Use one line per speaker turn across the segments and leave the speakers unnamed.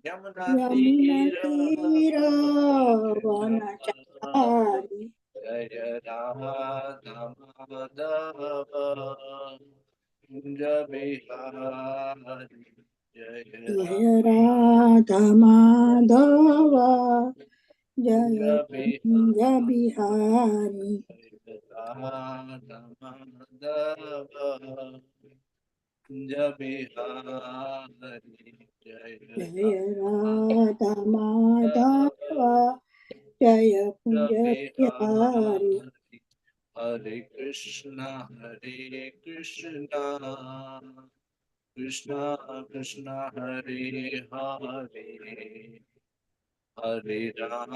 यमुना
यमुना
तीर
तीरा वनचारी
जय राधा माधव कुंज बिहारी जय
जय
राधा
राधा माधव
कुंज
जय कुंज
बिहारी
बिहारी
जय राधा माधव कुंज बिहारी जय
जय राधा
राधा
माधव जय कुंज बिहारी
बिहारी हरे कृष्णा कृष्णा कृष्णा हरे हरे हरे राम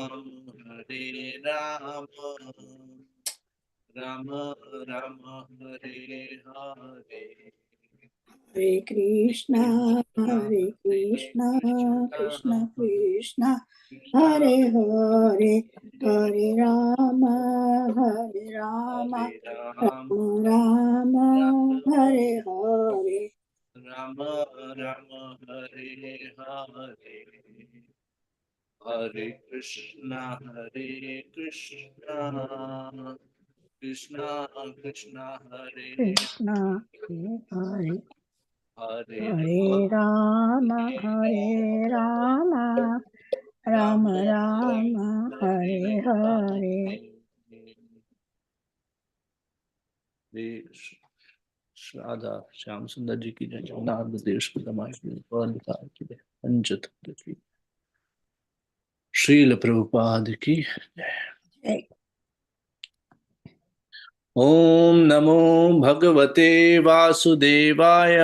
राम राम हरे हरे
हरे कृष्णा
कृष्णा हरे
कृष्णा
कृष्णा
कृष्ण कृष्ण
कृष्णा
हरे हरे
हरे
हरे राम हरे राम
हरे राम
राम राम
राम
हरे हरे
राम राम हरे हरे हरे कृष्णा कृष्णा कृष्णा हरे
कृष्ण हरे
हरे
हरे राम हरे राम
राम
राम राम
हरे
हरे हरे
हरे राधा श्याम सुंदर जी की जय जगन्नाथ देश की तमाम की जय पंचत की श्रील प्रभुपाद की जय।
जय
ओम नमो भगवते वासुदेवाय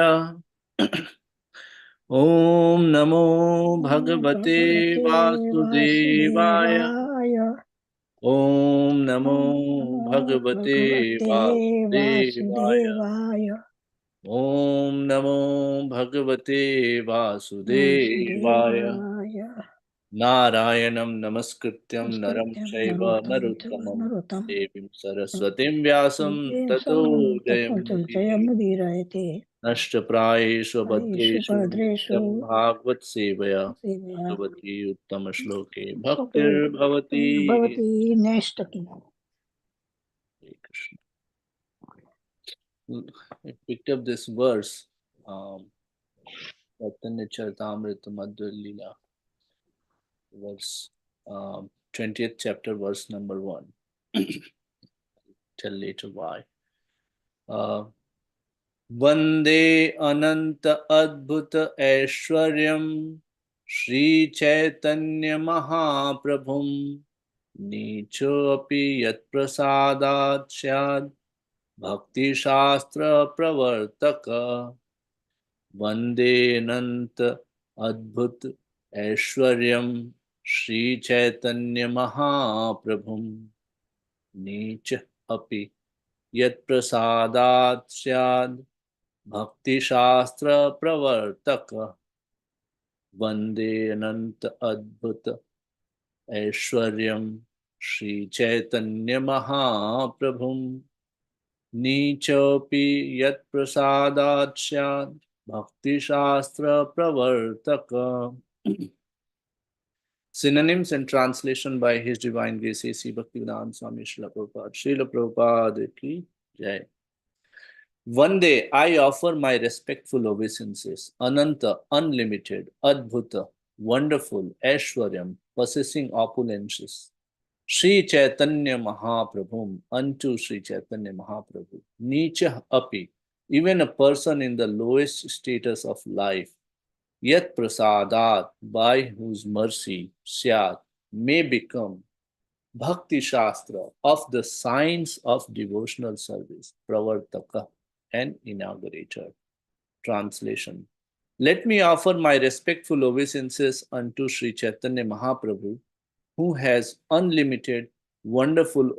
ओम नमो भगवते
भगवते
वासुदेवाय
वासुदेवाय
ओम नमो
ॐ नमो
भगवते
भगवते
वासुदेवाय
वासुदेवाय
ओम नमो भगवते वासुदेवाय
वासुदेवाय
नारायणं नमस्कृत्यं नरं
नमस्कृत्यं
चैव
नरोत्तमं चैव
नरोत्तमं
नरोत्तमं
देवीं सरस्वतीं व्यासं ततो
जयमुदीरयते
नष्टप्रायेषु
येषु
भद्रेषु
भद्रेषु
नित्यं भागवत सेवया
सेवया
भगवती उत्तमश्लोके
श्लोके
भक्तिर्भवती
भवति नेष्टकिं
Hare Krishna. I picked up this verse, Chaitanya Charitamrita Madhya Leela, verse 20th chapter, verse number 1. Tell later why. Uh, वन्दे अनन्त अद्भुत ऐश्वर्यं श्रीचैतन्यमहाप्रभुं नीचोऽपि यत्प्रसादात् स्यात् भक्तिशास्त्रप्रवर्तक वन्देऽनन्त अद्भुत ऐश्वर्यं श्रीचैतन्यमहाप्रभुं नीच अपि यत्प्रसादात् स्यात् भक्तिशास्त्रप्रवर्तक वन्दे अनन्त अद्भुत ऐश्वर्यं श्रीचैतन्यमहाप्रभुं नीचोऽपि यत्प्रसादात् स्यात् भक्तिशास्त्रप्रवर्तक Synonyms and translation by His Divine Grace A.C. Bhaktivedanta Swami Srila Prabhupada. Srila Prabhupada ki jai. One day I offer my respectful obeisances, Ananta, unlimited, Adbhuta, wonderful, Aishwaryam, possessing opulences, Sri Chaitanya Mahaprabhum, unto Sri Chaitanya Mahaprabhu, Nicha Api, even a person in the lowest status of life, Yat Prasadat, by whose mercy, Syat, may become Bhakti Shastra of the science of devotional service, Pravartaka, and inaugurator. Translation. Let me offer my respectful obeisances unto Sri Chaitanya Mahaprabhu, who has unlimited, wonderful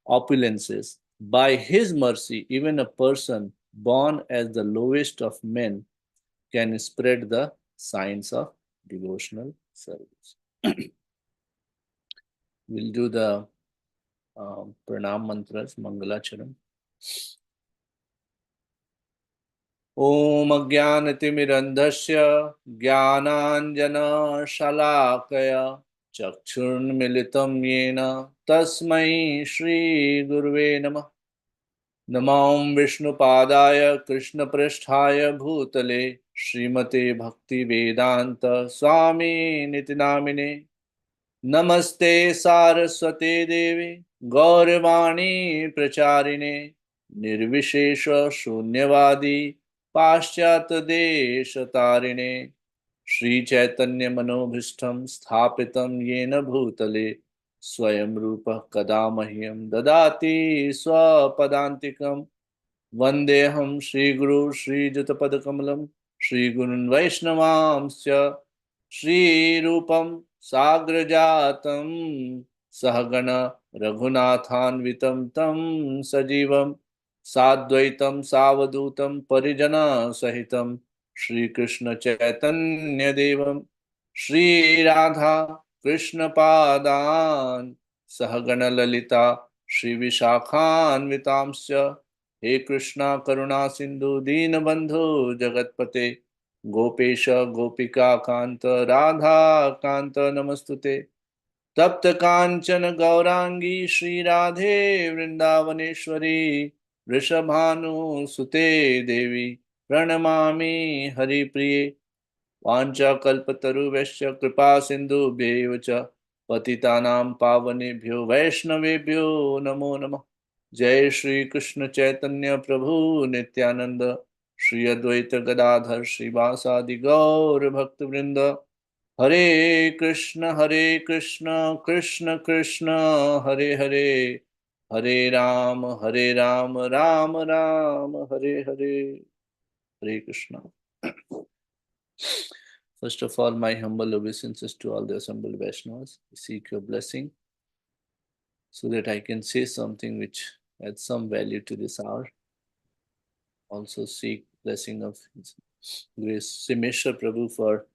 opulences. By his mercy, even a person born as the lowest of men can spread the science of devotional service. We'll do the pranam mantras, Mangalacharam. ॐ अज्ञानतिमिरन्धस्य ज्ञानाञ्जनशलाकया चक्षुर्मिलितं येन तस्मै श्रीगुरुवे नमः। नमो विष्णुपादाय कृष्णपृष्ठाय भूतले श्रीमते भक्तिवेदान्त स्वामिनिति नामिने। नमस्ते सारस्वते देवे गौरवाणी प्रचारिणे निर्विशेष शून्यवादी पाश्चात्यदेशतारिणे श्रीचैतन्यमनोभीष्टं स्थापितं येन भूतले स्वयं रूपः कदा मह्यं ददाति स्वपदान्तिकम्। वन्देऽहं श्रीगुरु श्रीयुतपदकमलं श्रीगुरून् वैष्णवांश्च श्रीरूपं साग्रजातं सहगण रघुनाथान्वितं तं सजीवं साद्वैतं सावधूतं परिजनसहितं श्रीकृष्णचैतन्यदेवं श्रीराधा कृष्णपादान् सहगण ललिता श्रीविशाखान्वितांश्च। हे कृष्णा करुणा सिंधु दीनबंधु जगतपते गोपेश गोपिका कांत राधा कांत नमस्तुते। तप्त कांचन गौरांगी श्री राधे वृंदावनेश्वरी वृषभानुसुते देवी प्रणमामि हरिप्रिये। वाञ्छाकल्पतरुभ्यश्च कृपा सिन्धुभ्यैव च पतितानां पावनेभ्यो वैष्णवेभ्यो नमो नमः। जय श्री कृष्ण चैतन्य प्रभु नित्यानंद श्री अद्वैत गदाधर श्रीवासादि गौर भक्त वृंद। हरे कृष्ण कृष्ण कृष्ण हरे हरे, हरे राम राम राम हरे हरे। हरे Krishna. First of all, my humble obeisances to all the assembled Vaishnavas. I seek your blessing so that I can say something which adds some value to this hour. Also seek blessing of His Grace Simeshwar Prabhu for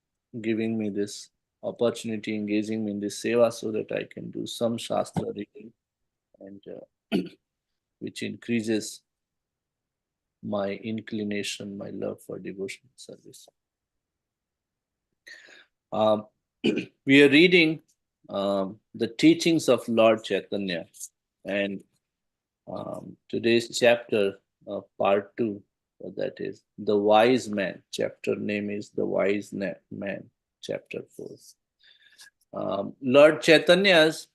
giving me this opportunity, engaging me in this seva so that I can do some Shastra reading and which increases my inclination, my love for devotional service. We are reading the teachings of Lord Chaitanya, and today's chapter, part 2, that is the wise man. Chapter name is the wise man, chapter 4. Lord Chaitanya's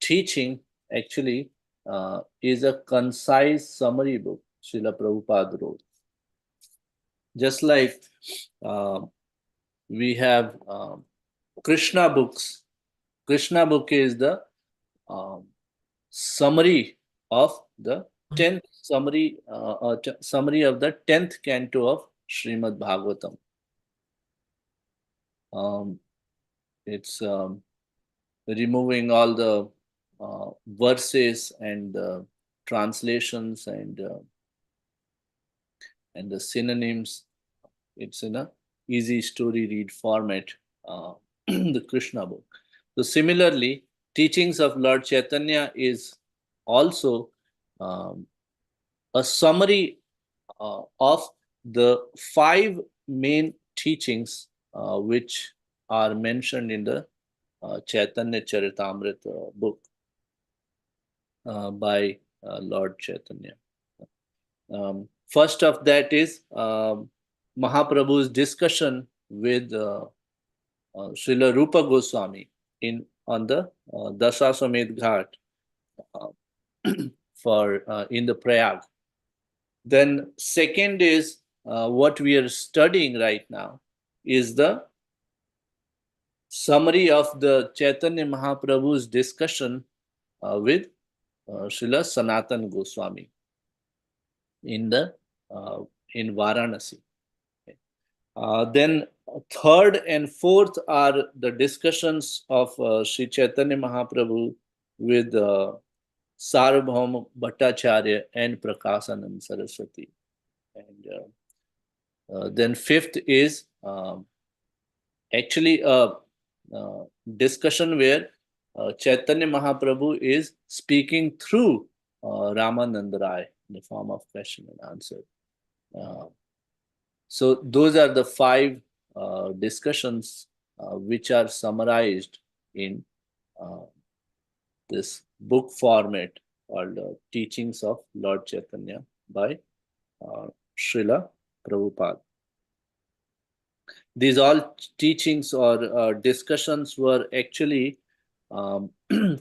teaching actually is a concise summary book Srila Prabhupada wrote. Just like we have Krishna books. Krishna book is the summary of the 10th summary of the 10th canto of Srimad Bhagavatam. It's removing all the verses and the translations and the synonyms. It's in a easy story read format, the Krishna book. So similarly, teachings of Lord Chaitanya is also a summary of the 5 main teachings which are mentioned in the Chaitanya Charitamrita book by Lord Chaitanya. First of that is Mahaprabhu's discussion with Srila Rupa Goswami on the Dasaswamed Ghat for in the Prayag. Then second is what we are studying right now is the summary of the Chaitanya Mahaprabhu's discussion with Srila Sanatan Goswami in Varanasi. Then third and fourth are the discussions of Sri Chaitanya Mahaprabhu with Sarvabhauma Bhattacharya and Prakasanand Saraswati. And then fifth is actually a discussion where Chaitanya Mahaprabhu is speaking through Ramananda Rai in the form of question and answer. Uh, so those are the five discussions which are summarized in uh, this book format called Teachings of Lord Chaitanya by Srila Prabhupada. These all teachings or discussions were actually um,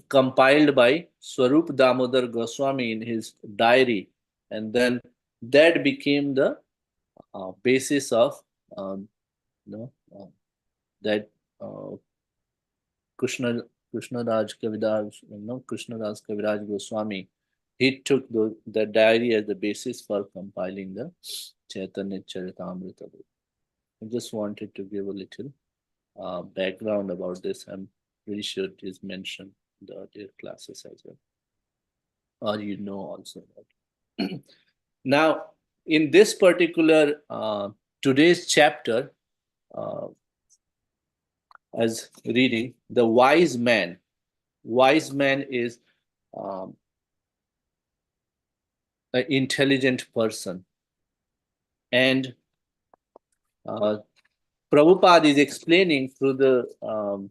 compiled by Swarup Damodar Goswami in his diary, and then that became the basis of um, you know, that uh, Krishna Krishnaraj Kaviraj, Krishnaraj Kaviraj Goswami. He took the diary as the basis for compiling the Chaitanya Charitamrita book. I just wanted to give a little background about this. I'm pretty sure it is mentioned in the earlier classes as well, or you know also about it. Now, in this particular today's chapter, uh, as reading, the wise man. Wise man is um, an intelligent person, and uh, Prabhupada is explaining through the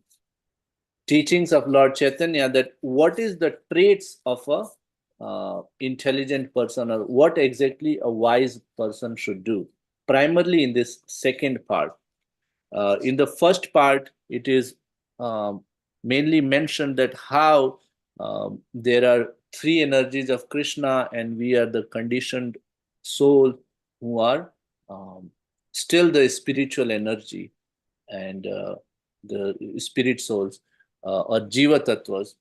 teachings of Lord Chaitanya that what is the traits of a intelligent person, or what exactly a wise person should do. Primarily in this second part. In the first part, it is um, mainly mentioned that how there are three energies of Krishna, and we are the conditioned soul who are um, still the spiritual energy, and the spirit souls or jiva tattvas,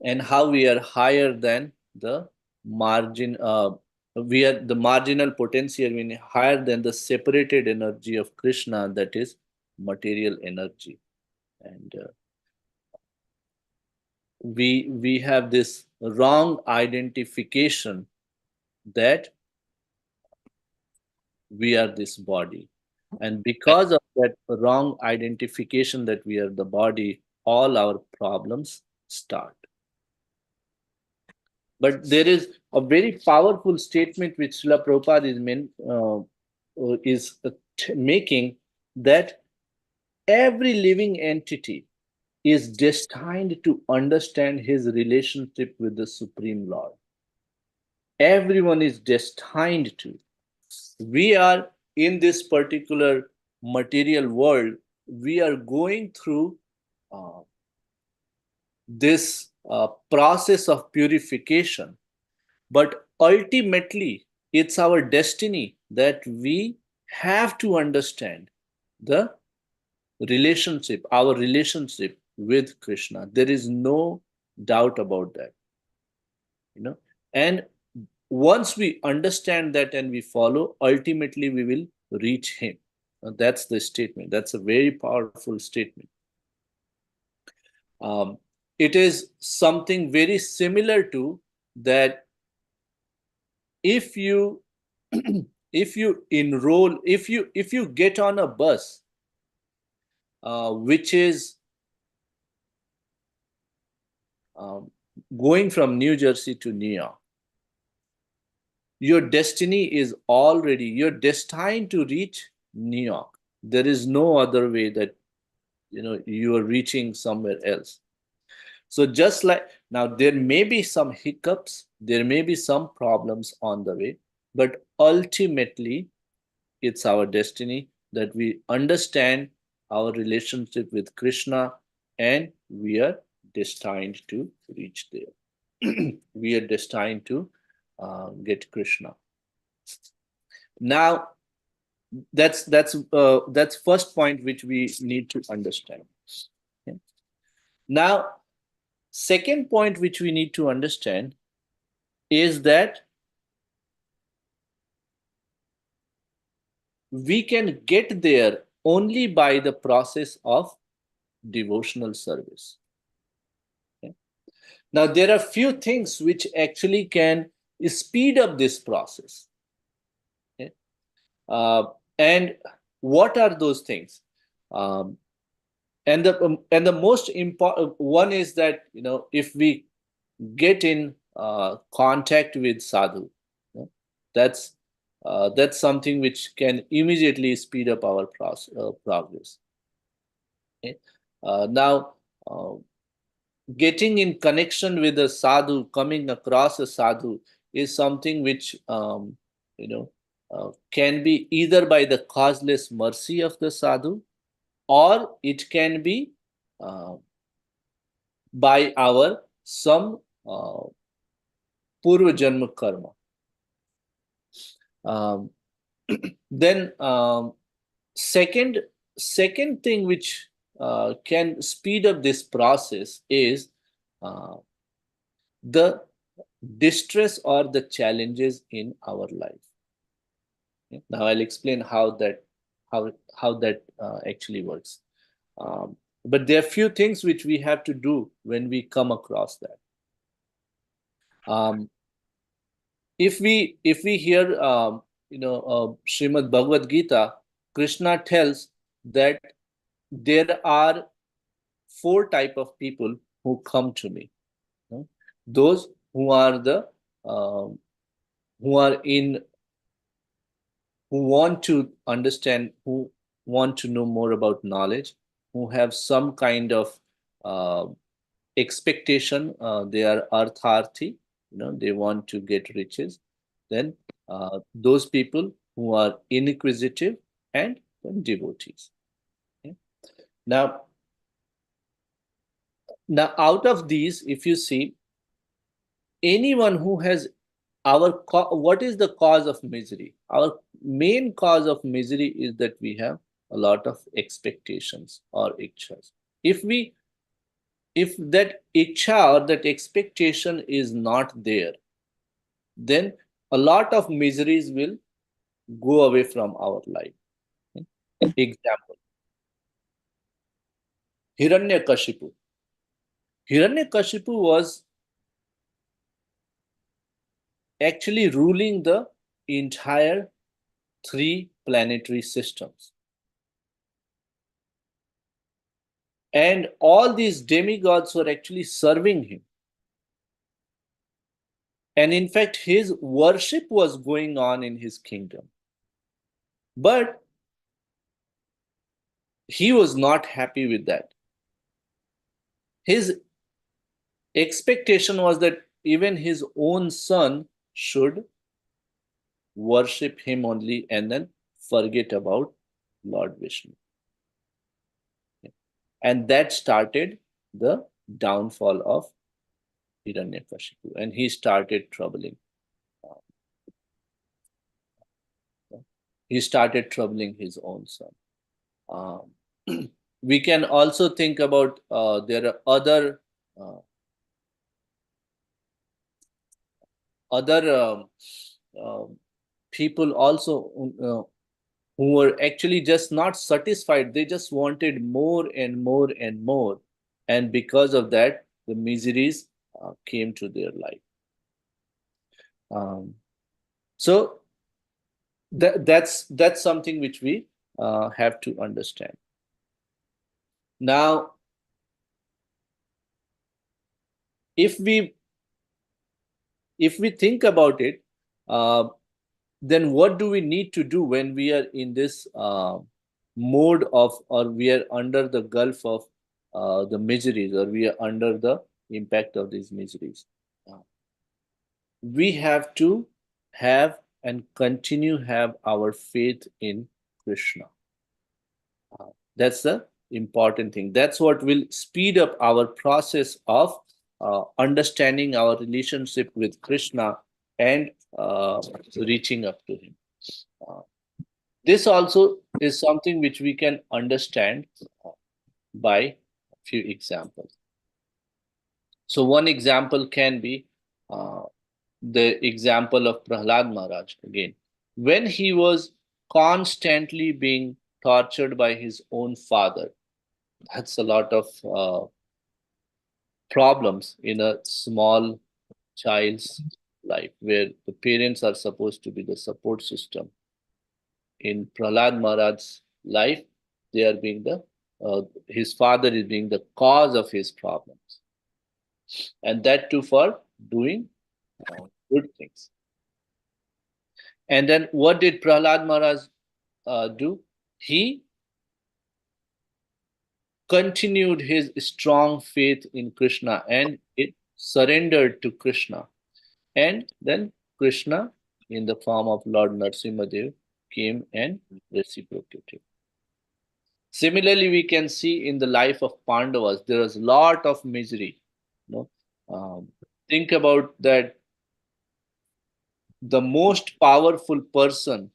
and how we are higher than the margin. We are the marginal potential, meaning higher than the separated energy of Krishna, that is material energy, and we have this wrong identification that we are this body, and because of that wrong identification that we are the body, all our problems start. But there is a very powerful statement which Srila Prabhupada is making, that every living entity is destined to understand his relationship with the Supreme Lord. Everyone is destined to. We are in this particular material world, we are going through uh, this process of purification. But ultimately, it's our destiny that we have to understand the relationship, our relationship with Krishna. There is no doubt about that, you know. And once we understand that and we follow, ultimately we will reach Him. That's the statement. That's a very powerful statement. Um, it is something very similar to that if you if you enroll, if you get on a bus which is um, going from New Jersey to New York, your destiny is already, you're destined to reach New York. There is no other way that you are reaching somewhere else. So just like now, there may be some hiccups, there may be some problems on the way, but ultimately it's our destiny that we understand our relationship with Krishna, and we are destined to reach there. We are destined to get Krishna. Now, that's first point which we need to understand. Okay? Now, second point which we need to understand is that we can get there only by the process of devotional service. Okay? Now, there are few things which actually can speed up this process. Okay? And what are those things? Um, and the most important one is that if we get in contact with sadhu, that's that's something which can immediately speed up our progress. Okay? Now, uh, getting in connection with a sadhu, coming across a sadhu, is something which you know can be either by the causeless mercy of the sadhu, or it can be uh, by our some purva janma karma. Um, then second thing which can speed up this process is uh, the distress or the challenges in our life. Okay? Now I'll explain how that actually works. But there are few things which we have to do when we come across that. Um, if we hear Srimad Bhagavad Gita, Krishna tells that there are four type of people who come to me. No? Those who are the um, who are in who want to understand, who want to know more about knowledge, who have some kind of uh, expectation. They are artharthi, they want to get riches. Then those people who are inquisitive, and then devotees. Okay? Now, out of these, if you see anyone who has what is the cause of misery? Our main cause of misery is that we have a lot of expectations or ichhas. If that ichha or that expectation is not there, then a lot of miseries will go away from our life. Example: Hiranyakashipu. Hiranyakashipu was actually ruling the entire three planetary systems. And all these demigods were actually serving him. And in fact, his worship was going on in his kingdom. But he was not happy with that. His expectation was that even his own son should worship him only and then forget about Lord Vishnu. And that started the downfall of Hiranyakashipu, and he started troubling. He started troubling his own son. We can also think about there are uh, other people also who were actually just not satisfied. They just wanted more and more and more, and because of that, the miseries came to their life. So that's something which we have to understand. Now, if we think about it, then what do we need to do when we are in this mode of, or we are under the gulf of the miseries, or we are under the impact of these miseries? We have to have and continue have our faith in Krishna. That's the important thing. That's what will speed up our process of understanding our relationship with Krishna and reaching up to him. Uh, this also is something which we can understand by a few examples. So one example can be the example of Prahlad Maharaj again. When he was constantly being tortured by his own father, that's a lot of problems in a small child's life, where the parents are supposed to be the support system. In Prahlad Maharaj's life, they are being his father is being the cause of his problems, and that too for doing good things. And then what did Prahlad Maharaj do? He continued his strong faith in Krishna and it surrendered to Krishna. And then Krishna, in the form of Lord Narsimhadev, came and reciprocated. Similarly, we can see in the life of Pandavas, there was a lot of misery. You know, think about that. The most powerful person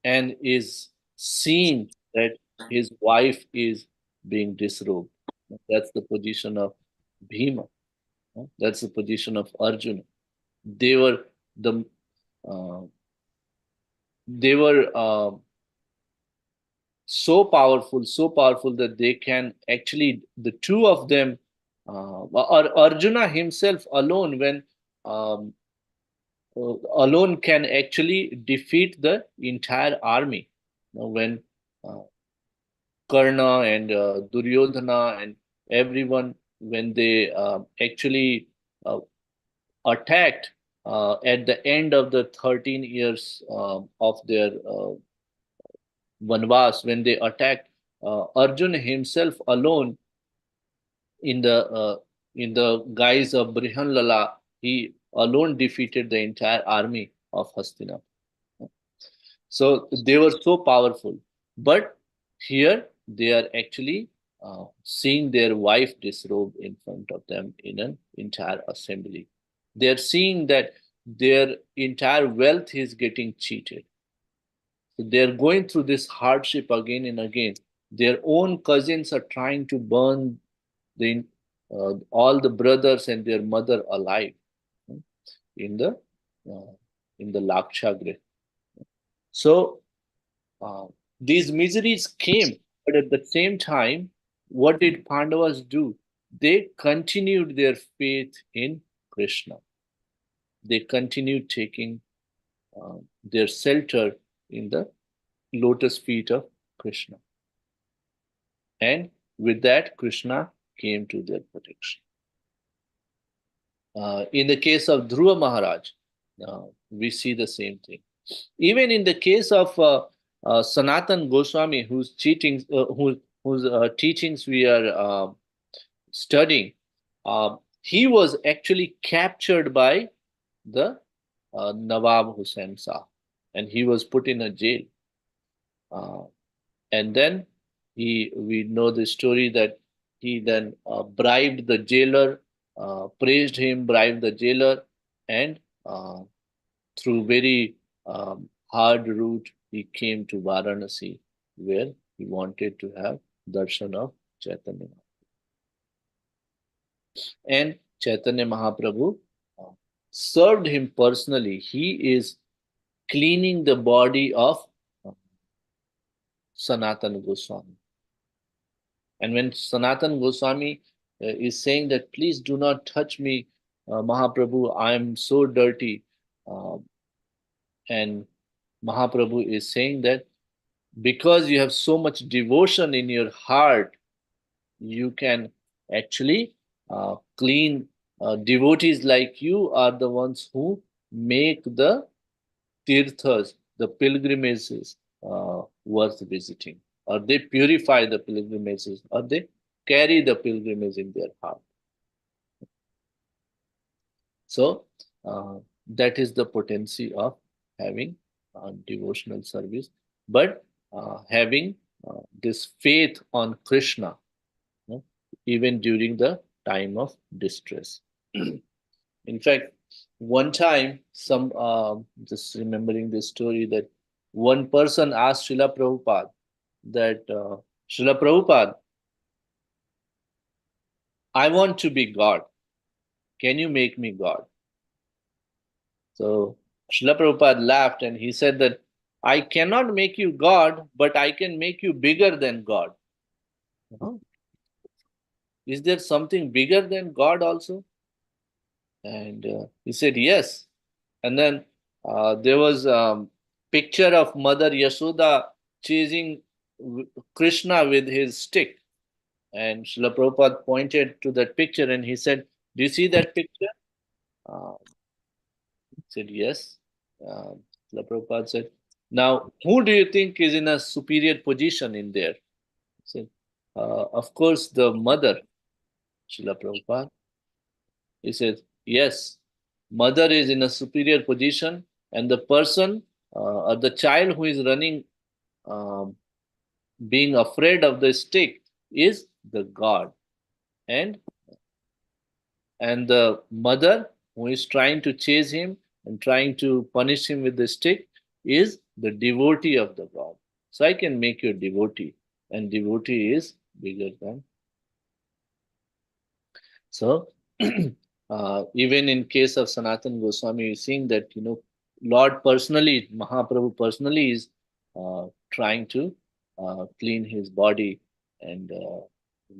and is seeing that his wife is being disrobed. That's the position of Bhima. That's the position of Arjuna. They were the uh, they were so powerful that they can actually the two of them or Arjuna himself alone when um, alone can actually defeat the entire army. When uh, Karna and Duryodhana and everyone when they actually uh, attacked at the end of the 13 years of their Vanvas, when they attacked Arjun himself alone in the guise of Brihanlala, he alone defeated the entire army of Hastinapur. So they were so powerful. But here they are actually seeing their wife disrobed in front of them in an entire assembly. They are seeing that their entire wealth is getting cheated. So they are going through this hardship again and again. Their own cousins are trying to burn the all the brothers and their mother alive in the uh, in the Lakshagrah. So uh, these miseries came, but at the same time, what did Pandavas do? They continued their faith in Krishna. They continued taking their shelter in the lotus feet of Krishna. And with that, Krishna came to their protection. In the case of Dhruva Maharaj, we see the same thing. Even in the case of Sanatan Goswami, whose teachings we are studying, he was actually captured by the Nawab Hussain Shah, and he was put in a jail. And then we know the story that he then bribed the jailer, praised him, bribed the jailer, and through very hard route, he came to Varanasi, where he wanted to have darshan of Chaitanya. And Chaitanya Mahaprabhu uh, served him personally. He is cleaning the body of uh, Sanatana Goswami. And when Sanatan Goswami is saying that, please do not touch me, Mahaprabhu, I am so dirty. Uh, and Mahaprabhu is saying that because you have so much devotion in your heart, you can actually clean. Devotees like you are the ones who make the tirthas, the pilgrimages, worth visiting, or they purify the pilgrimages, or they carry the pilgrimage in their heart. So that is the potency of having devotional service, but having this faith on Krishna, you know, even during the time of distress. In fact, one time, some just remembering this story that one person asked Srila Prabhupada that Srila Prabhupada, I want to be God. Can you make me God? So Srila Prabhupada laughed and he said that I cannot make you God, but I can make you bigger than God. Oh, is there something bigger than God also? And he said yes. And then there was picture of Mother Yashoda chasing Krishna with his stick. And Srila Prabhupada pointed to that picture and he said, do you see that picture? He said, yes. Srila Prabhupada said, now, who do you think is in a superior position in there? Said, of course, the mother, Srila Prabhupada. He says, yes, mother is in a superior position, and the person or the child who is running, um, being afraid of the stick, is the God. And the mother who is trying to chase him and trying to punish him with the stick is the devotee of the God. So I can make you a devotee, and devotee is bigger than. So even in case of Sanatan Goswami, you're seeing that Lord personally, Mahaprabhu personally is trying to clean his body and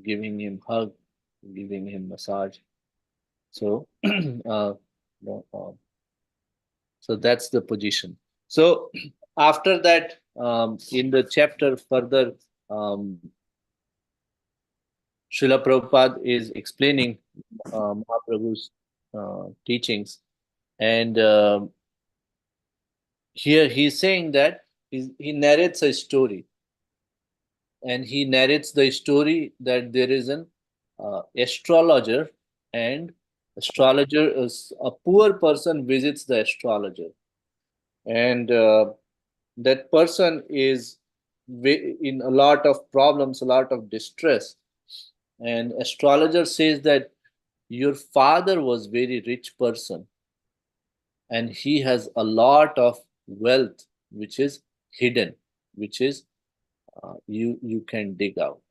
giving him hug, giving him massage. So no, so that's the position. So after that, in the chapter further, Srila Prabhupada is explaining Mahaprabhu's teachings, and here he's saying that he narrates a story, and he narrates the story that there is an astrologer, and astrologer is a poor person visits the astrologer, and that person is in a lot of problems, a lot of distress, and astrologer says that your father was very rich person, and he has a lot of wealth which is hidden, which is you can dig out.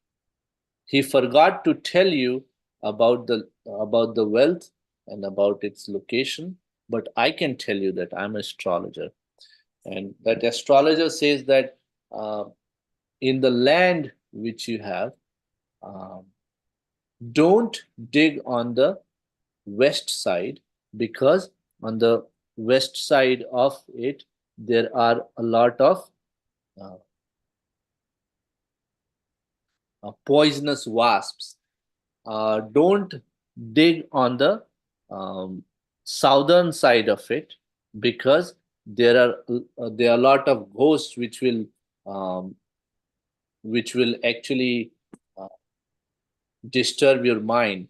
He forgot to tell you about the wealth and about its location, but I can tell you that I'm an astrologer, and that astrologer says that uh, in the land which you have, um, don't dig on the west side, because on the west side of it there are a lot of uh, poisonous wasps. Don't dig on the um, southern side of it, because there are a lot of ghosts um, which will actually uh, disturb your mind.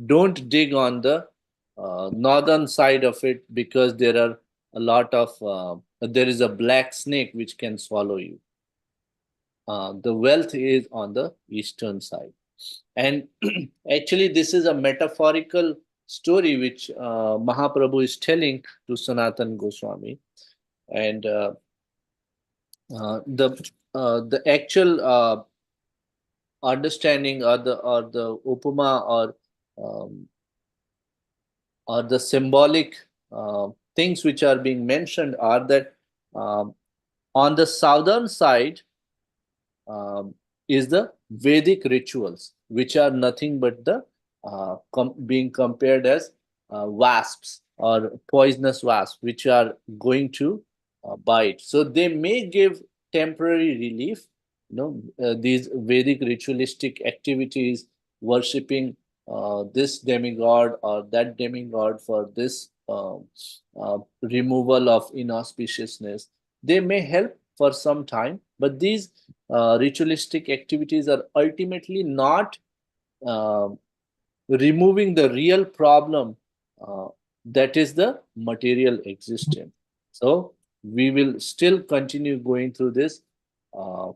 Don't dig on the northern side of it, because there are a lot of there is a black snake which can swallow you. The wealth is on the eastern side, and actually this is a metaphorical story which Mahaprabhu is telling to Sanatan Goswami, and the actual understanding, or the upama, um, or the symbolic things which are being mentioned are that um, on the southern side um, is the Vedic rituals, which are nothing but the being compared as wasps or poisonous wasps, which are going to bite. So they may give temporary relief. These Vedic ritualistic activities, worshipping this demigod or that demigod for this removal of inauspiciousness, they may help for some time, but these ritualistic activities are ultimately not uh, removing the real problem, uh, that is the material existence. So we will still continue going through this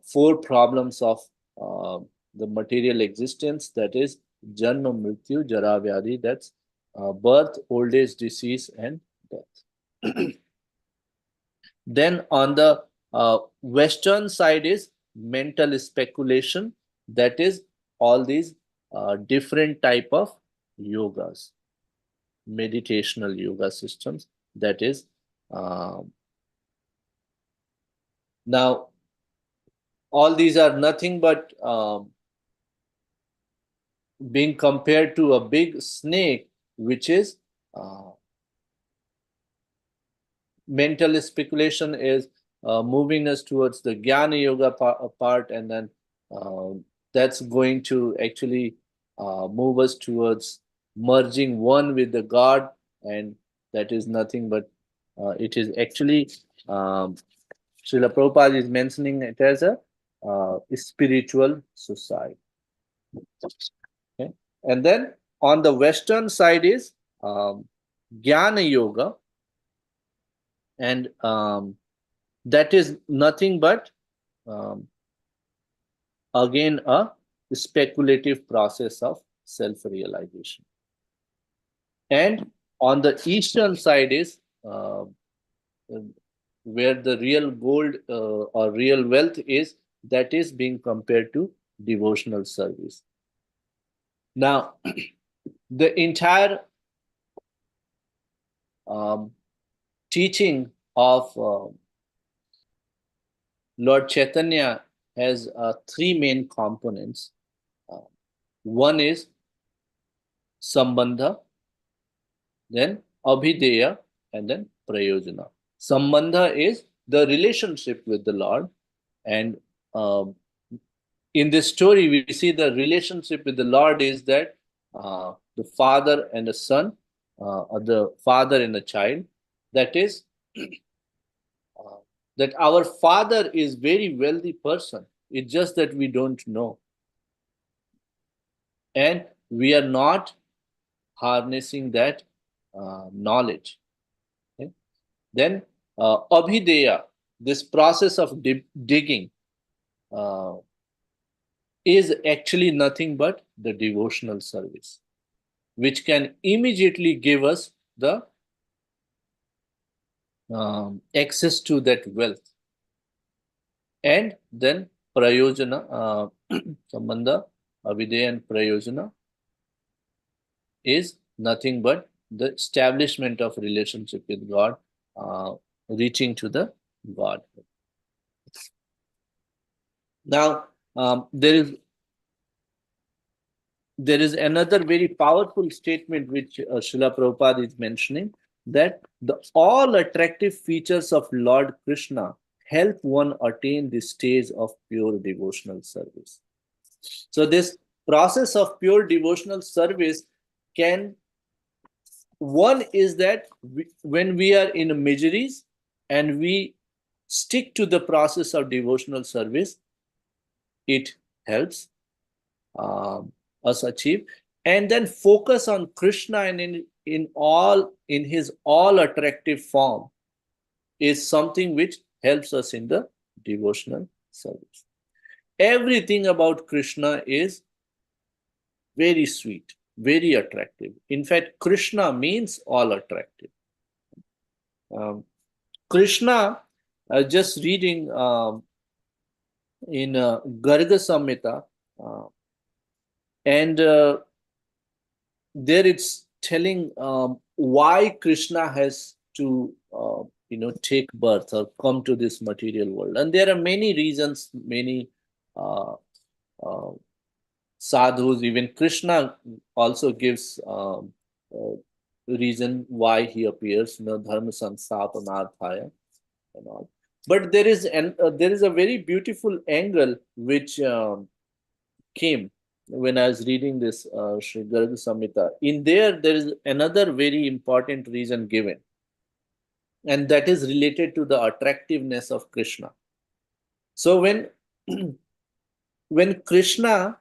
four problems of uh, the material existence, that is Janma, Mrityu, Jara, Vyadhi, that's birth, old age, disease, and death. Then on the western side is mental speculation, that is all these different type of yogas, meditational yoga systems, that is um, now all these are nothing but being compared to a big snake, which is uh, mental speculation is moving us towards the Jnana Yoga part, and then uh, that's going to actually move us towards merging one with the God, and that is nothing but it is actually Um, Srila Prabhupada is mentioning it as a spiritual society. Okay? And then on the Western side is Jnana Yoga, and that is nothing but um, again a speculative process of self-realization. And on the Eastern side is where the real gold or real wealth is, that is being compared to devotional service. Now, the entire um, teaching of Lord Chaitanya has three main components. Uh, One is Sambandha, then Abhideya, and then Prayojana. Sambandha is the relationship with the Lord, and um, in this story, we see the relationship with the Lord is that the father and the son, or the father and the child, that is, uh, that our father is very wealthy person. It's just that we don't know, and we are not harnessing that knowledge. Okay? Then abhideya, this process of digging, uh, is actually nothing but the devotional service, which can immediately give us the access to that wealth. And then prayojana, sambandha, avideya, and prayojana is nothing but the establishment of relationship with God, reaching to the God. Now, there is another very powerful statement which Srila Prabhupada is mentioning, that the all attractive features of Lord Krishna help one attain the stage of pure devotional service. So this process of pure devotional service can, one is that when we are in miseries and we stick to the process of devotional service, it helps us achieve, and then focus on Krishna and in his all attractive form is something which helps us in the devotional service. Everything about Krishna is very sweet, very attractive. In fact, Krishna means all attractive. Krishna, just reading in Garga Samhita, and there it's telling why Krishna has to take birth or come to this material world, and there are many reasons, many uh, uh, sadhus, even Krishna also gives reason why he appears, dharma sansthapanarthaya and all. But there is a very beautiful angle which came when I was reading this Sri Garga Samhita. In there is another very important reason given, and that is related to the attractiveness of Krishna. So when Krishna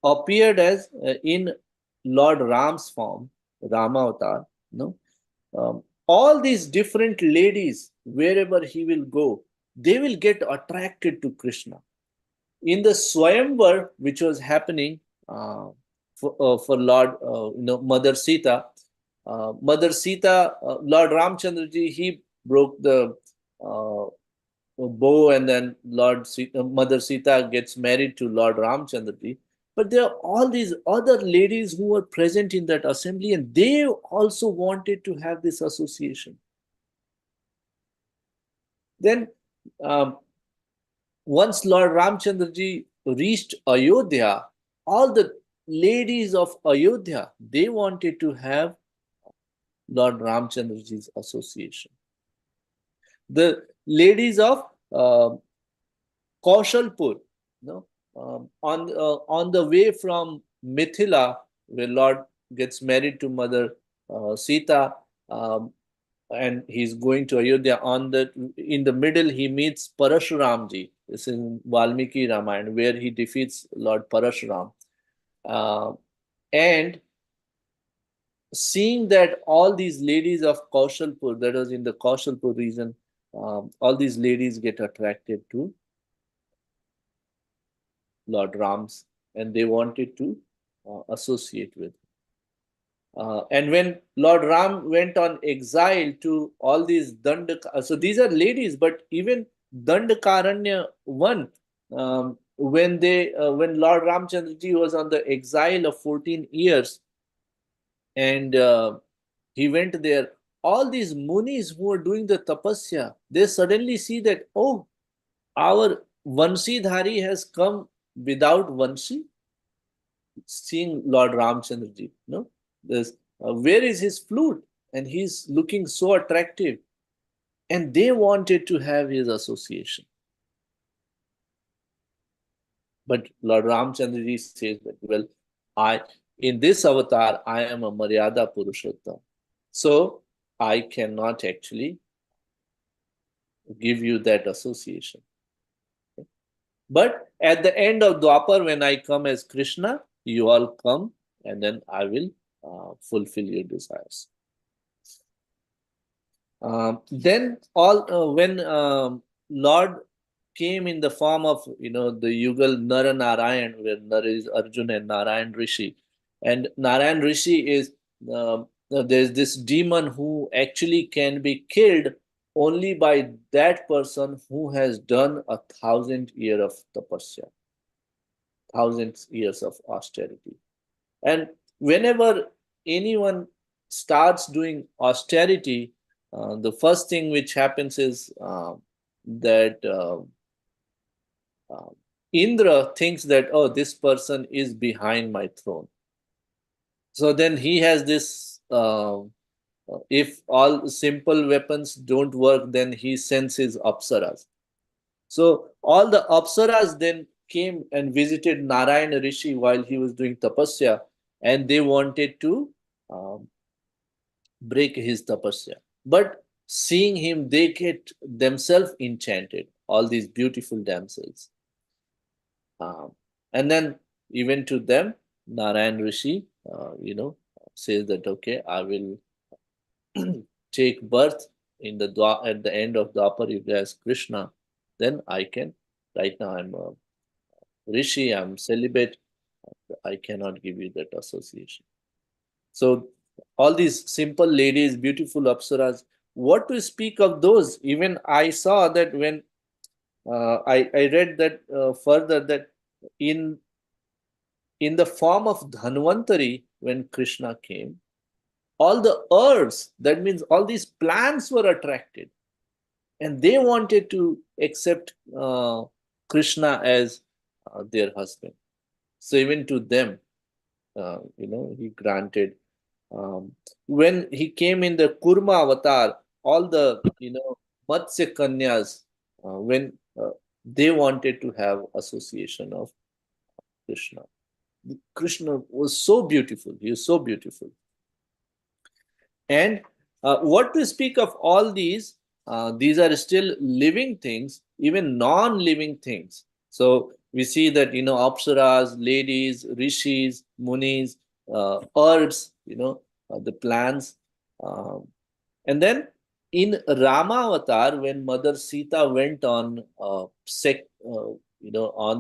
appeared as in Lord Ram's form, Rama Avatar, all these different ladies, wherever he will go, they will get attracted to Krishna. In the Swayamvar, which was happening for Lord, Mother Sita, Lord Ramchandraji, he broke the bow, and then Mother Sita gets married to Lord Ramchandraji. But there are all these other ladies who were present in that assembly, and they also wanted to have this association. Then, once Lord Ramchandraji reached Ayodhya, all the ladies of Ayodhya, they wanted to have Lord Ramchandraji's association. The ladies of Kaushalpur, on the way from Mithila, where Lord gets married to Mother Sita, and he's going to Ayodhya. In the middle, he meets Parashuramji. This is in Valmiki Ramayana, where he defeats Lord Parashuram. Uh, and seeing that all these ladies of Kaushalpur, that was in the Kaushalpur region, all these ladies get attracted to Lord Ram's, and they wanted to associate with. And when Lord Ram went on exile to all these Dandaka, so these are ladies, but even Dandakaranya one, when Lord Ramchandraji was on the exile of 14 years, and he went there, all these munis who are doing the tapasya, they suddenly see that, oh, our Vansidhari has come without Vansi, seeing Lord Ramchandraji. No, there's where is his flute? And he's looking so attractive. And they wanted to have his association. But Lord Ramchandraji says that, well, I in this avatar, I am a Maryada Purushottam. So I cannot actually give you that association. But at the end of Dwapar, when I come as Krishna, you all come, and then I will fulfill your desires. Then all when Lord came in the form of the Yugal Nara Narayan, where Nara is Arjuna and Narayan Rishi, and Narayan Rishi is there's this demon who actually can be killed only by that person who has done 1,000 years of tapasya, 1,000 years of austerity. And whenever anyone starts doing austerity, the first thing which happens is that Indra thinks that, oh, this person is behind my throne. So then he has this, if all simple weapons don't work, then he sends his apsaras. So all the apsaras then came and visited Narayana Rishi while he was doing tapasya, and they wanted to um, break his tapasya. But seeing him, they get themselves enchanted, all these beautiful damsels. And then even to them, Narayan Rishi, says that, okay, I will take birth in the at the end of Dwapar Yuga as Krishna. Then I can. Right now, I'm a Rishi, I'm celibate. I cannot give you that association. So all these simple ladies, beautiful apsaras, what to speak of those? Even I saw that when I read that further, that in the form of Dhanvantari, when Krishna came, all the herbs, that means all these plants were attracted, and they wanted to accept Krishna as their husband. So even to them, he granted. When he came in the Kurma avatar, all the Matsya Kanyas, when they wanted to have association of Krishna. Krishna was so beautiful. He was so beautiful. And what to speak of all these? These are still living things, even non-living things. So we see that apsaras, ladies, rishis, munis, herbs, the plants, um, and then in Rama Avatar, when Mother Sita went on on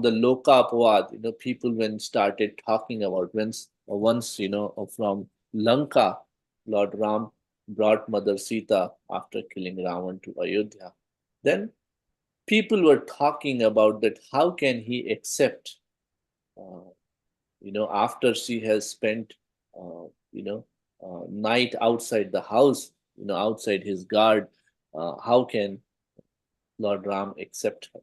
the Loka Apavad, people when started talking about once from Lanka, Lord Ram brought Mother Sita after killing Ravan to Ayodhya. Then people were talking about that. How can he accept? Uh, after she has spent, night outside the house, outside his guard, how can Lord Ram accept her?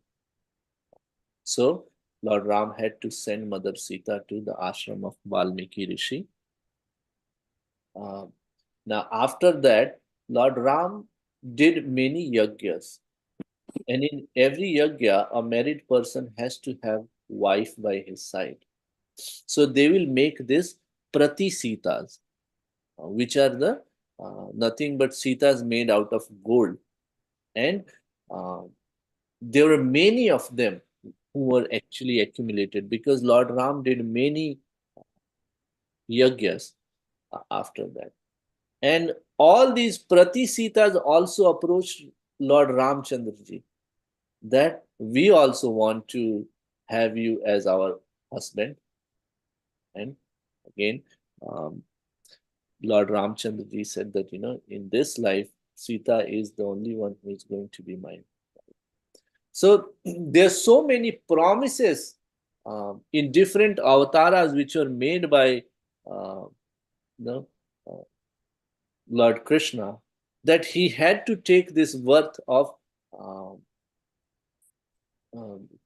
So Lord Ram had to send Mother Sita to the ashram of Valmiki Rishi. Now, after that, Lord Ram did many yagyas. And in every yagya, a married person has to have wife by his side. So they will make this prati sitas, which are the nothing but Sitas made out of gold. And uh, there were many of them who were actually accumulated because Lord Ram did many yagyas after that. And all these Prati Sitas also approached Lord Ramchandraji that we also want to have you as our husband. And again, um, Lord Ramchandraji said that, in this life, Sita is the only one who is going to be mine. So there's so many promises in different avatars which were made by uh, you know, uh, Lord Krishna, that he had to take this worth of um,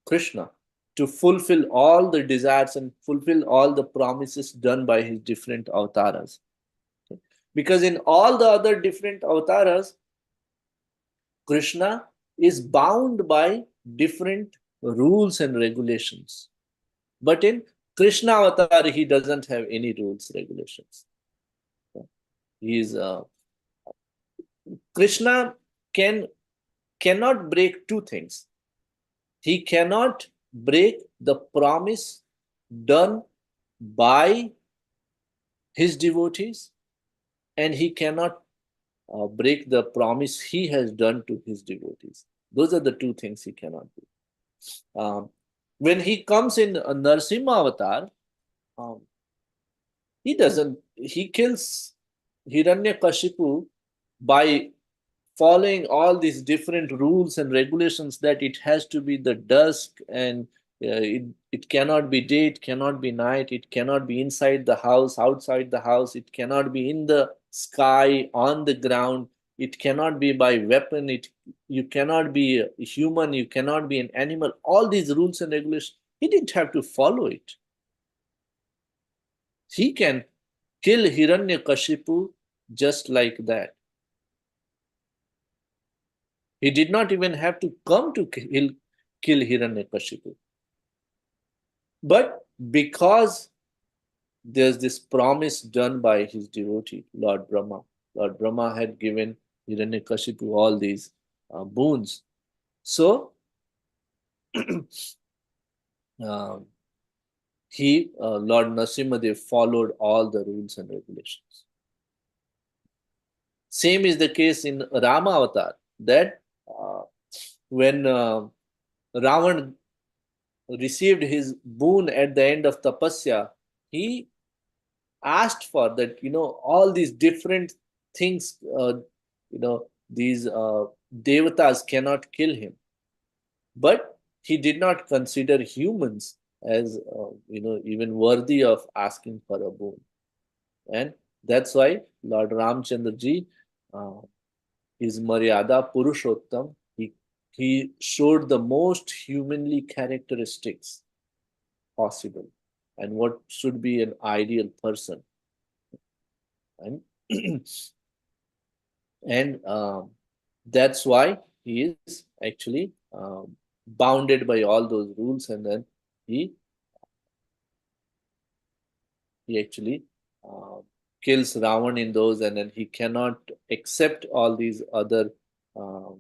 Krishna to fulfill all the desires and fulfill all the promises done by his different avatars. Because in all the other different avatars, Krishna is bound by different rules and regulations. But in Krishna avatar, he doesn't have any rules, regulations. He is Krishna cannot break two things. He cannot break the promise done by his devotees, and he cannot break the promise he has done to his devotees. Those are the two things he cannot do. When he comes in a Narsimha avatar, um, he kills Hiranyakashipu by following all these different rules and regulations that it has to be the dusk and it cannot be day, it cannot be night, it cannot be inside the house, outside the house, it cannot be in the sky, on the ground, it cannot be by weapon, you cannot be a human, you cannot be an animal. All these rules and regulations, he didn't have to follow it. He can kill Hiranyakashipu just like that. He did not even have to come to kill Hiranyakashipu. But because there's this promise done by his devotee, Lord Brahma. Lord Brahma had given Hiranyakashipu all these boons. So um, Lord Narasimhadev, followed all the rules and regulations. Same is the case in Rama Avatar, that when Ravan received his boon at the end of tapasya, he asked for that, all these different things, these devatas cannot kill him. But he did not consider humans as, even worthy of asking for a boon. And that's why Lord Ramchandraji, uh, his Maryada Purushottam, he showed the most humanly characteristics possible and what should be an ideal person. And and that's why he is actually bounded by all those rules, and then he actually uh, kills Ravan in those, and then he cannot accept all these other um,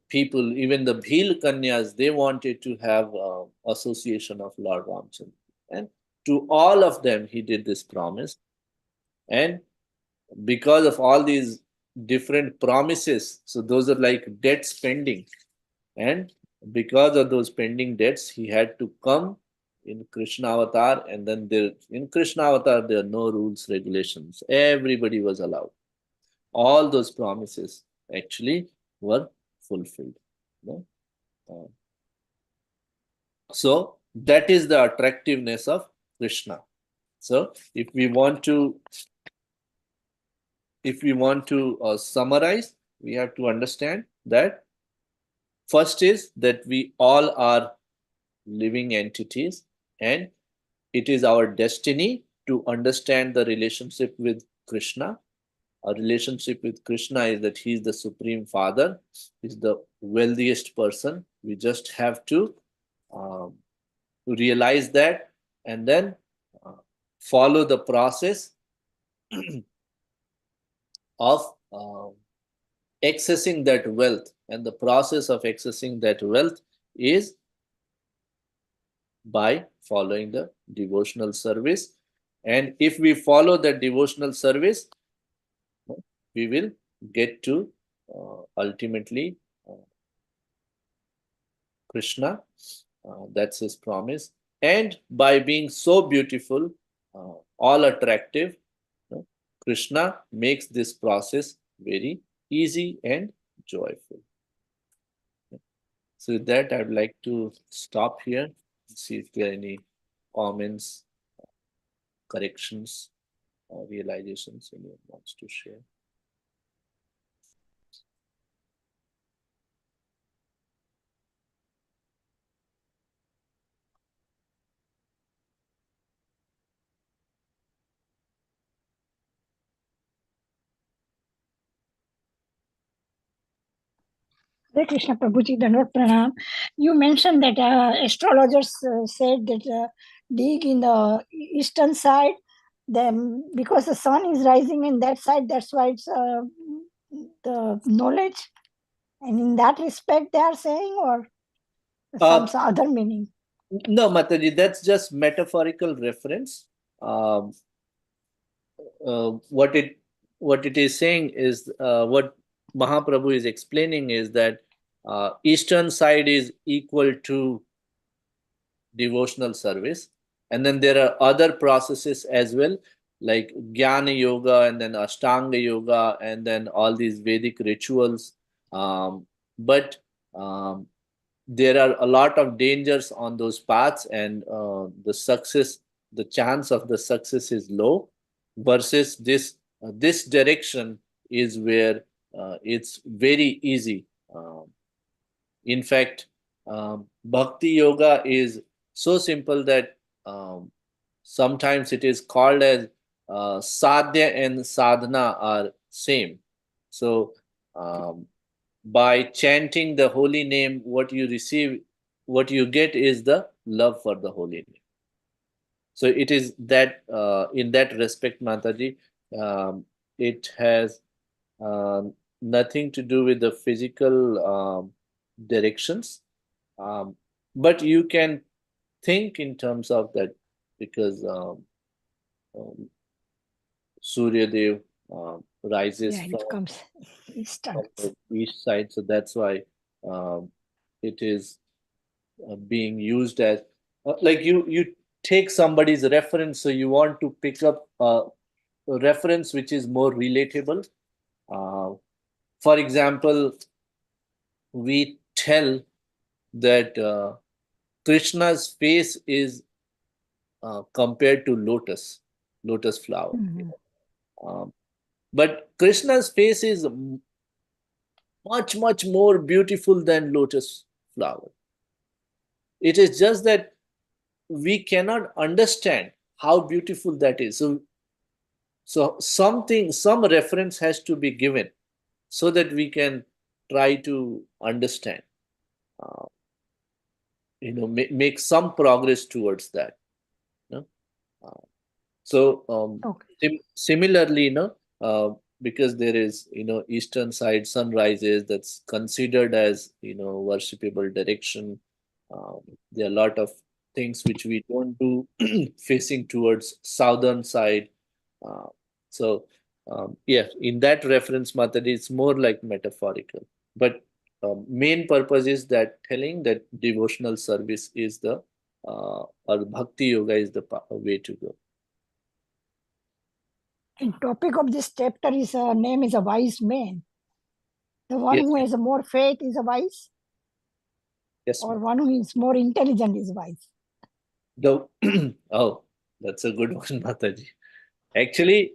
people. Even the Bhil Kanyas, they wanted to have association of Lord Ramchandra, and to all of them he did this promise. And because of all these different promises, so those are like debts pending, and because of those pending debts, he had to come in Krishna avatar, and then in Krishna avatar there are no rules, regulations, everybody was allowed. All those promises actually were fulfilled. Uh, so that is the attractiveness of Krishna. So if we want to summarize, we have to understand that first is that we all are living entities, and it is our destiny to understand the relationship with Krishna. Our relationship with Krishna is that he is the Supreme Father, is the wealthiest person. We just have to realize that, and then follow the process of accessing that wealth, and the process of accessing that wealth is by following the devotional service. And if we follow the devotional service, we will get to ultimately uh, Krishna. That's his promise. And by being so beautiful, all attractive, Krishna makes this process very easy and joyful. So with that, I'd like to stop here, see if there are any comments, corrections, or realizations anyone wants to share.
Hare Krishna Prabhuji, Dandavat Pranam. You mentioned that astrologers said that dig in the eastern side, then because the sun is rising in that side, that's why it's the knowledge. And in that respect, they are saying, or some other meaning?
No, Mataji, that's just metaphorical reference. Um, what it is saying is what Mahaprabhu is explaining is that eastern side is equal to devotional service, and then there are other processes as well, like Jnana Yoga and then Ashtanga Yoga and then all these Vedic rituals. But there are a lot of dangers on those paths, and the chance of the success is low. Versus this direction is where it's very easy. In fact, Bhakti Yoga is so simple that sometimes it is called as sadhya and sadhana are same. So by chanting the holy name, what you receive, what you get is the love for the holy name. So it is that in that respect, Mataji, it has nothing to do with the physical directions, but you can think in terms of that, because um, Surya Dev rises
Yeah, it comes eastern.
from the east side, so that's why um, it is being used as like you take somebody's reference, so you want to pick up a reference which is more relatable. Uh, for example, we tell that Krishna's face is compared to lotus flower.
Mhm.
Um, but Krishna's face is much more beautiful than lotus flower. It is just that we cannot understand how beautiful that is. So some reference has to be given so that we can try to understand. Uh, make some progress towards that. You know? So
Okay.
similarly, because there is eastern side sunrises that's considered as worshipable direction. There are a lot of things which we don't do facing towards southern side. Uh, so yeah, in that reference method, it's more like metaphorical. But main purpose is that telling that devotional service is the or bhakti yoga is the way to go.
And topic of this chapter is name is a wise man. The one
Yes,
who has more faith is a wise,
yes,
or
ma'am.
one who is more intelligent is wise.
The oh, that's a good one, Mataji. Actually,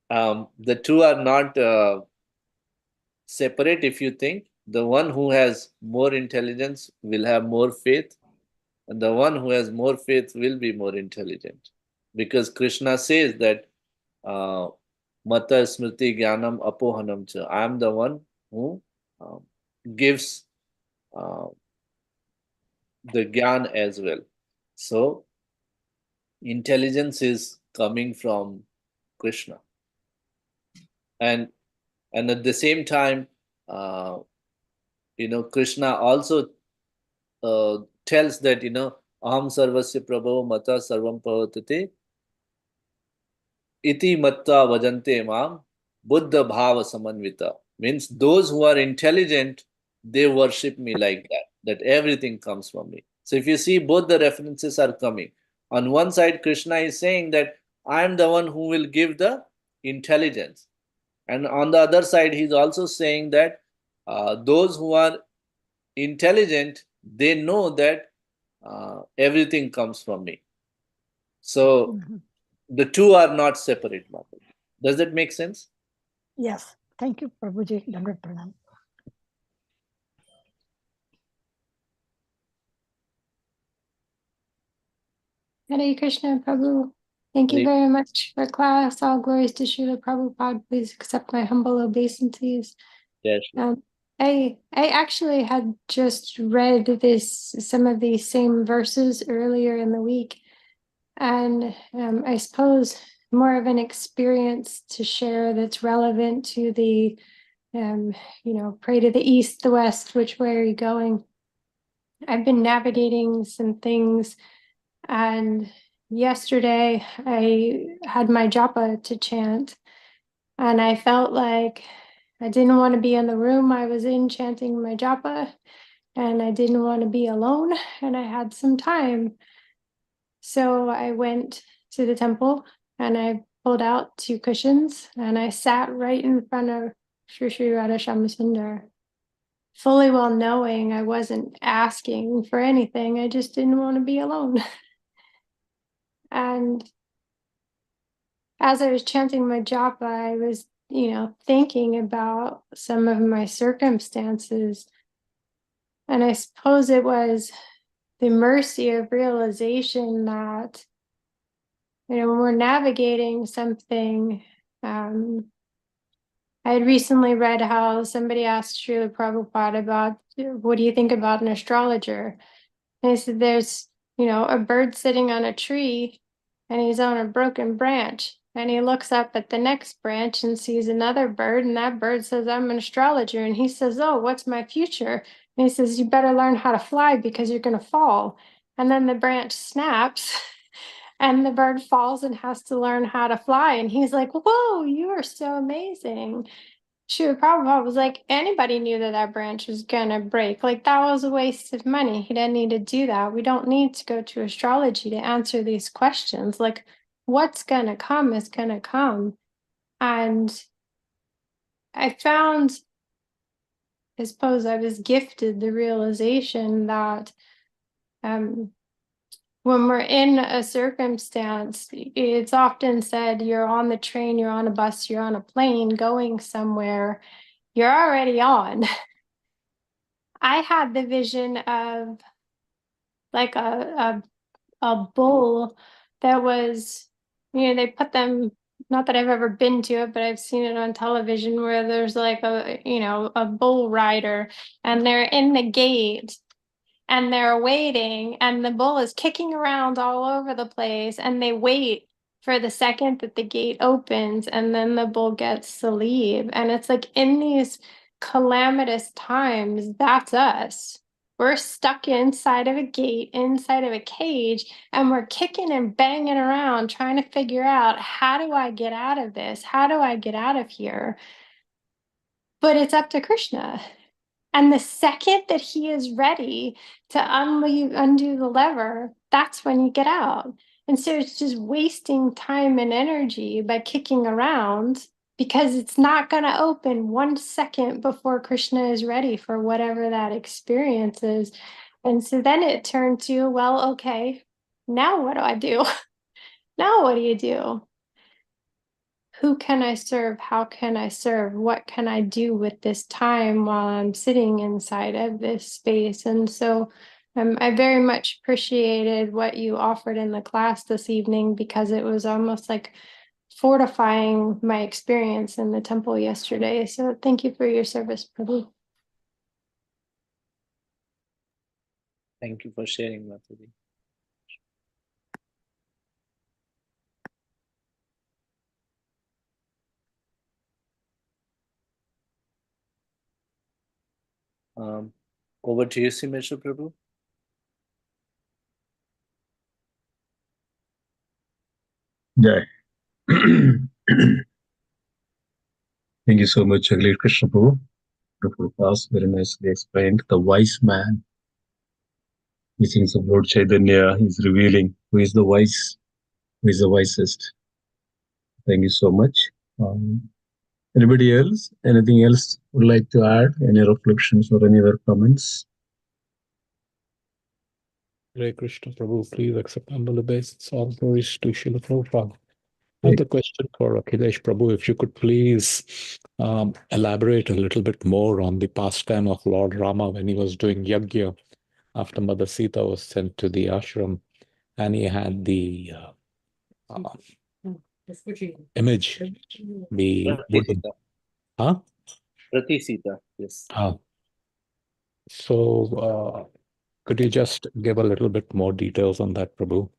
the two are not separate. If you think the one who has more intelligence will have more faith, and the one who has more faith will be more intelligent, because Krishna says that uh, Mata Smriti Jnanam Apohanam Cha. I am the one who um, gives uh, the Gyan as well. So intelligence is coming from Krishna. And And at the same time, Krishna also tells that, Aham sarvasya prabhava mata sarvam pavatate iti matta vajante mam buddha bhava samanvita. Means those who are intelligent, they worship me like that everything comes from me. So if you see, both the references are coming. On one side, Krishna is saying that I am the one who will give the intelligence. And on the other side, he's also saying that those who are intelligent, they know that everything comes from me. So the two are not separate, Mataji. Does that make sense?
Yes. Thank you, Prabhuji. Dandrat Pranam.
Hare Krishna Prabhu. Thank you very much for class. All glories to Srila Prabhupada. Please accept my humble obeisances.
Yes.
I actually had just read some of these same verses earlier in the week, and I suppose more of an experience to share that's relevant to the pray to the east, the west, which way are you going? I've been navigating some things, and yesterday I had my japa to chant, and I felt like I didn't want to be in the room I was in chanting my japa, and I didn't want to be alone, and I had some time. So I went to the temple and I pulled out 2 cushions and I sat right in front of Sri Sri Radha Shyamsundar, fully well knowing I wasn't asking for anything. I just didn't want to be alone. And as I was chanting my japa, I was, thinking about some of my circumstances. And I suppose it was the mercy of realization that, when we're navigating something, I had recently read how somebody asked Srila Prabhupada about, what do you think about an astrologer? And he said, there's, a bird sitting on a tree and he's on a broken branch. And he looks up at the next branch and sees another bird. And that bird says, I'm an astrologer. And he says, oh, what's my future? And he says, you better learn how to fly because you're going to fall. And then the branch snaps and the bird falls and has to learn how to fly. And he's like, whoa, you are so amazing. Srila Prabhupada was like, anybody knew that branch was gonna break. Like, that was a waste of money. He didn't need to do that. We don't need to go to astrology to answer these questions. Like, what's gonna come is gonna come. And I found, I suppose I was gifted the realization that when we're in a circumstance, it's often said you're on the train, you're on a bus, you're on a plane going somewhere, you're already on. I had the vision of like a bull that was, they put them, not that I've ever been to it, but I've seen it on television where there's like a bull rider and they're in the gate and they're waiting and the bull is kicking around all over the place and they wait for the second that the gate opens and then the bull gets to leave. And it's like in these calamitous times, that's us. We're stuck inside of a gate, inside of a cage, and we're kicking and banging around trying to figure out, how do I get out of this? How do I get out of here? But it's up to Krishna. And the second that he is ready to undo the lever, that's when you get out. And so it's just wasting time and energy by kicking around because it's not going to open 1 second before Krishna is ready for whatever that experience is. And so then it turned to, well, okay, now what do I do? Now what do you do? Who can I serve? How can I serve? What can I do with this time while I'm sitting inside of this space? And so I very much appreciated what you offered in the class this evening because it was almost like fortifying my experience in the temple yesterday. So thank you for your service, Prabhu.
Thank you for sharing, Mataji. Over to you, Simesha Prabhu.
Jai. Thank you so much, Akhilesh Krishna Prabhu. Beautiful class, very nicely explained. The wise man, teachings of Lord Chaitanya, is revealing who is the wise, who is the wisest. Thank you so much. Anybody else? Anything else would like to add? Any reflections or any other comments?
Hare Krishna Prabhu, please accept humble obeisance. All glories to Srila Prabhupada. I have the question for Akhilesh Prabhu. If you could please elaborate a little bit more on the pastime of Lord Rama when he was doing yajna after Mother Sita was sent to the ashram, and he had the image, the wooden.
Pratisita.
Huh?
Pratisita, yes.
So, could you just give a little bit more details on that, Prabhu?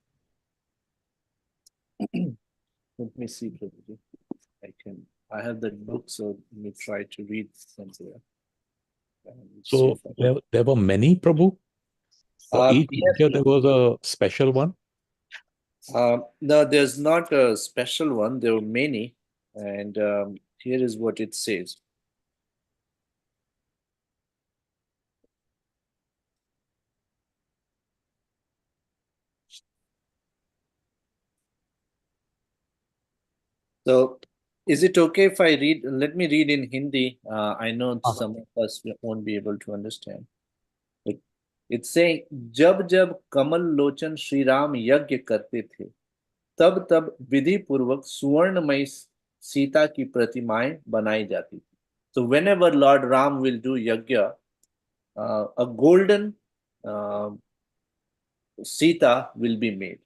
Let me see, Prabhuji. I have that book, so let me try to read somewhere.
So there were many, Prabhu? For each
yes,
yajna, there was a special one?
No, there's not a special one. There were many. And here is what it says. So, is it okay if I read? Let me read in Hindi. I know some of us won't be able to understand. It's saying, जब जब कमल लोचन श्री राम यज्ञ करते थे, तब तब विधि पूर्वक सुवर्णमयी सीता की प्रतिमाएं बनाई जाती थी. So whenever Lord Ram will do yajna, a golden Sita will be made.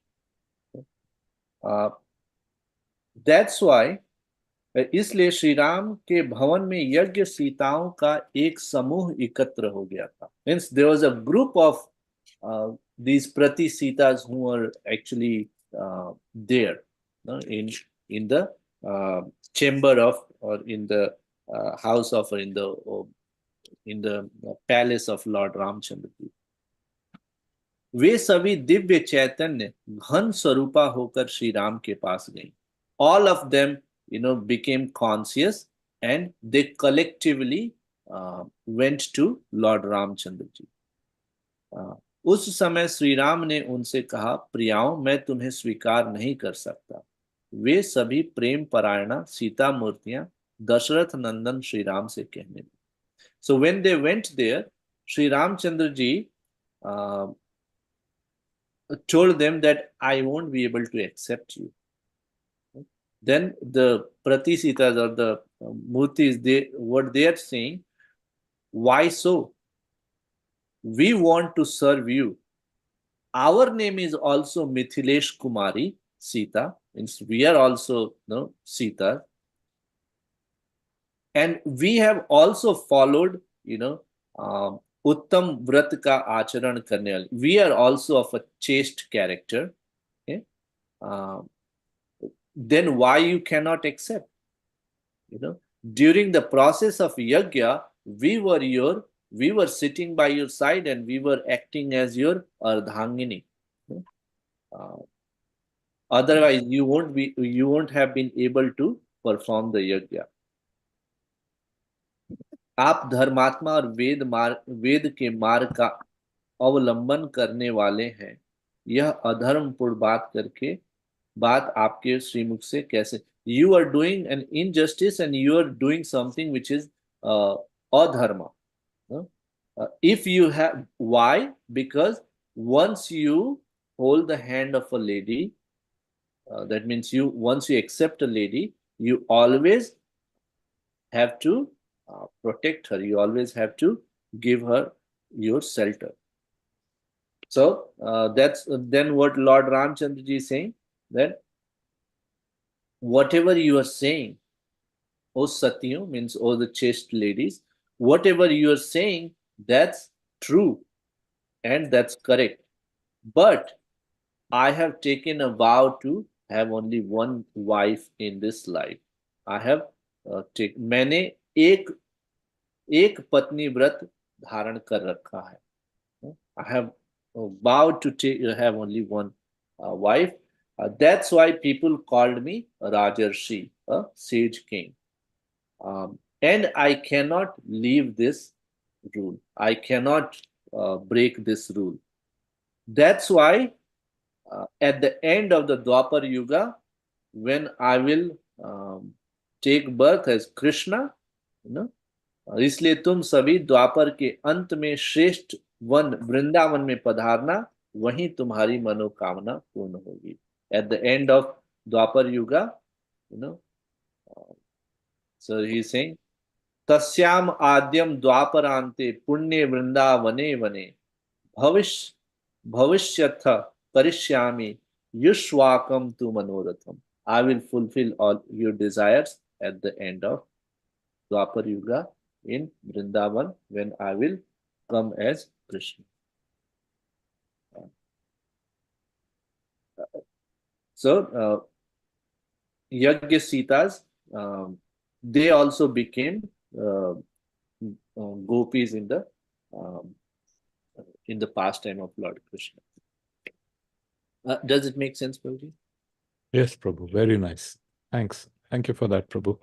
That's why इसलिए श्री राम के भवन में यज्ञ सीताओं का एक समूह एकत्र हो गया था. Means there was a group of these Prati Sitas who were actually there in the chamber of, or in the house of, or in the palace of Lord Ramchandra ji. वे सभी दिव्य चैतन्य घन स्वरूपा होकर श्री राम के पास गई. All of them, became conscious, and they collectively went to Lord Ramchandra ji. उस समय श्री राम ने उनसे कहा, प्रियाओं, मैं तुम्हें स्वीकार नहीं कर सकता. वे सभी प्रेम परायणा सीता मूर्तियां दशरथ नंदन श्री राम से कहने लगे. So when they went there, Sri Ramchandra ji told them that I won't be able to accept you. Then the Pratisitas, or the Murtis, what they are saying, why so? We want to serve you. Our name is also Mithilesh Kumari, Sita, means we are also Sita. And we have also followed, Uttam Vrat ka Acharan karne wale. We are also of a chaste character. Okay? Then why you cannot accept? During the process of yajna, we were sitting by your side, and we were acting as your ardhangini. Otherwise, you won't have been able to perform the yajna. आप धर्मात्मा और वेद के मार्ग का अवलंबन करने वाले हैं. यह अधर्मपूर्ण बात आपके श्रीमुख से कैसे? You are doing an injustice, and you are doing something which is adharma. If you have, why? Because once you hold the hand of a lady, that means once you accept a lady, you always have to protect her. You always have to give her your shelter. So that's then what Lord Ramchandra ji is saying, that whatever you are saying, O Satyo, means O the chaste ladies, whatever you are saying, that's true and that's correct. But I have taken a vow to have only one wife in this life. I have मैंने एक पत्नी व्रत धारण कर रखा है. I have vowed to have only one wife. That's why people called me Rajarshi, a sage king. And I cannot leave this rule. I cannot break this rule. That's why at the end of the Dwapar Yuga, when I will take birth as Krishna, you know, इसलिए तुम सभी द्वापर के अंत में श्रेष्ठ one Vrindavan में पधारना, वहीं तुम्हारी मनोकामना पूर्ण होगी. At the end of Dwapar Yuga, you know, so he's saying, तस्याम आद्यम द्वापरांते पुण्य वृंदावने वने भविष्यथ करिष्यामि युष्वाकम तु मनोरथम. I will fulfill all your desires at the end of Dwapar Yuga in Vrindavan when I will come as Krishna. So, Yajna Sitas, they also became gopis in the pastime of Lord Krishna. Does it make sense, Prabhuji?
Yes, Prabhu. Very nice. Thanks. Thank you for that, Prabhu.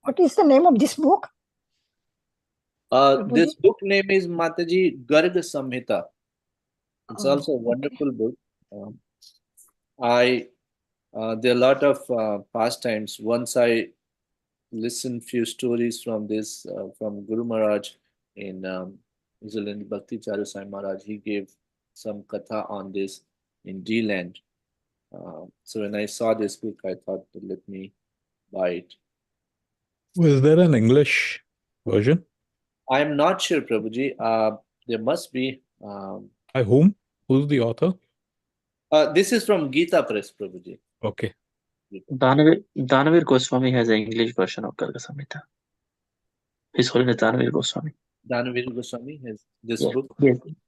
What is the name of this book?
This book name is Mataji Garga Samhita. It's also a wonderful book. There are a lot of pastimes. Once I listened few stories from this from Guru Maharaj in New Zealand, Bhakti Charu Sai Maharaj. He gave some katha on this in D-Land. So when I saw this book, I thought, let me buy it.
Was there an English version?
I'm not sure, Prabhuji. There must be.
By whom? Who's the author?
This is from Gita Press, Prabhuji.
Okay.
Danavir Goswami has an English version of Garga Samhita. His Holiness Danavir Goswami.
Danavir Goswami has this
Yeah.
book.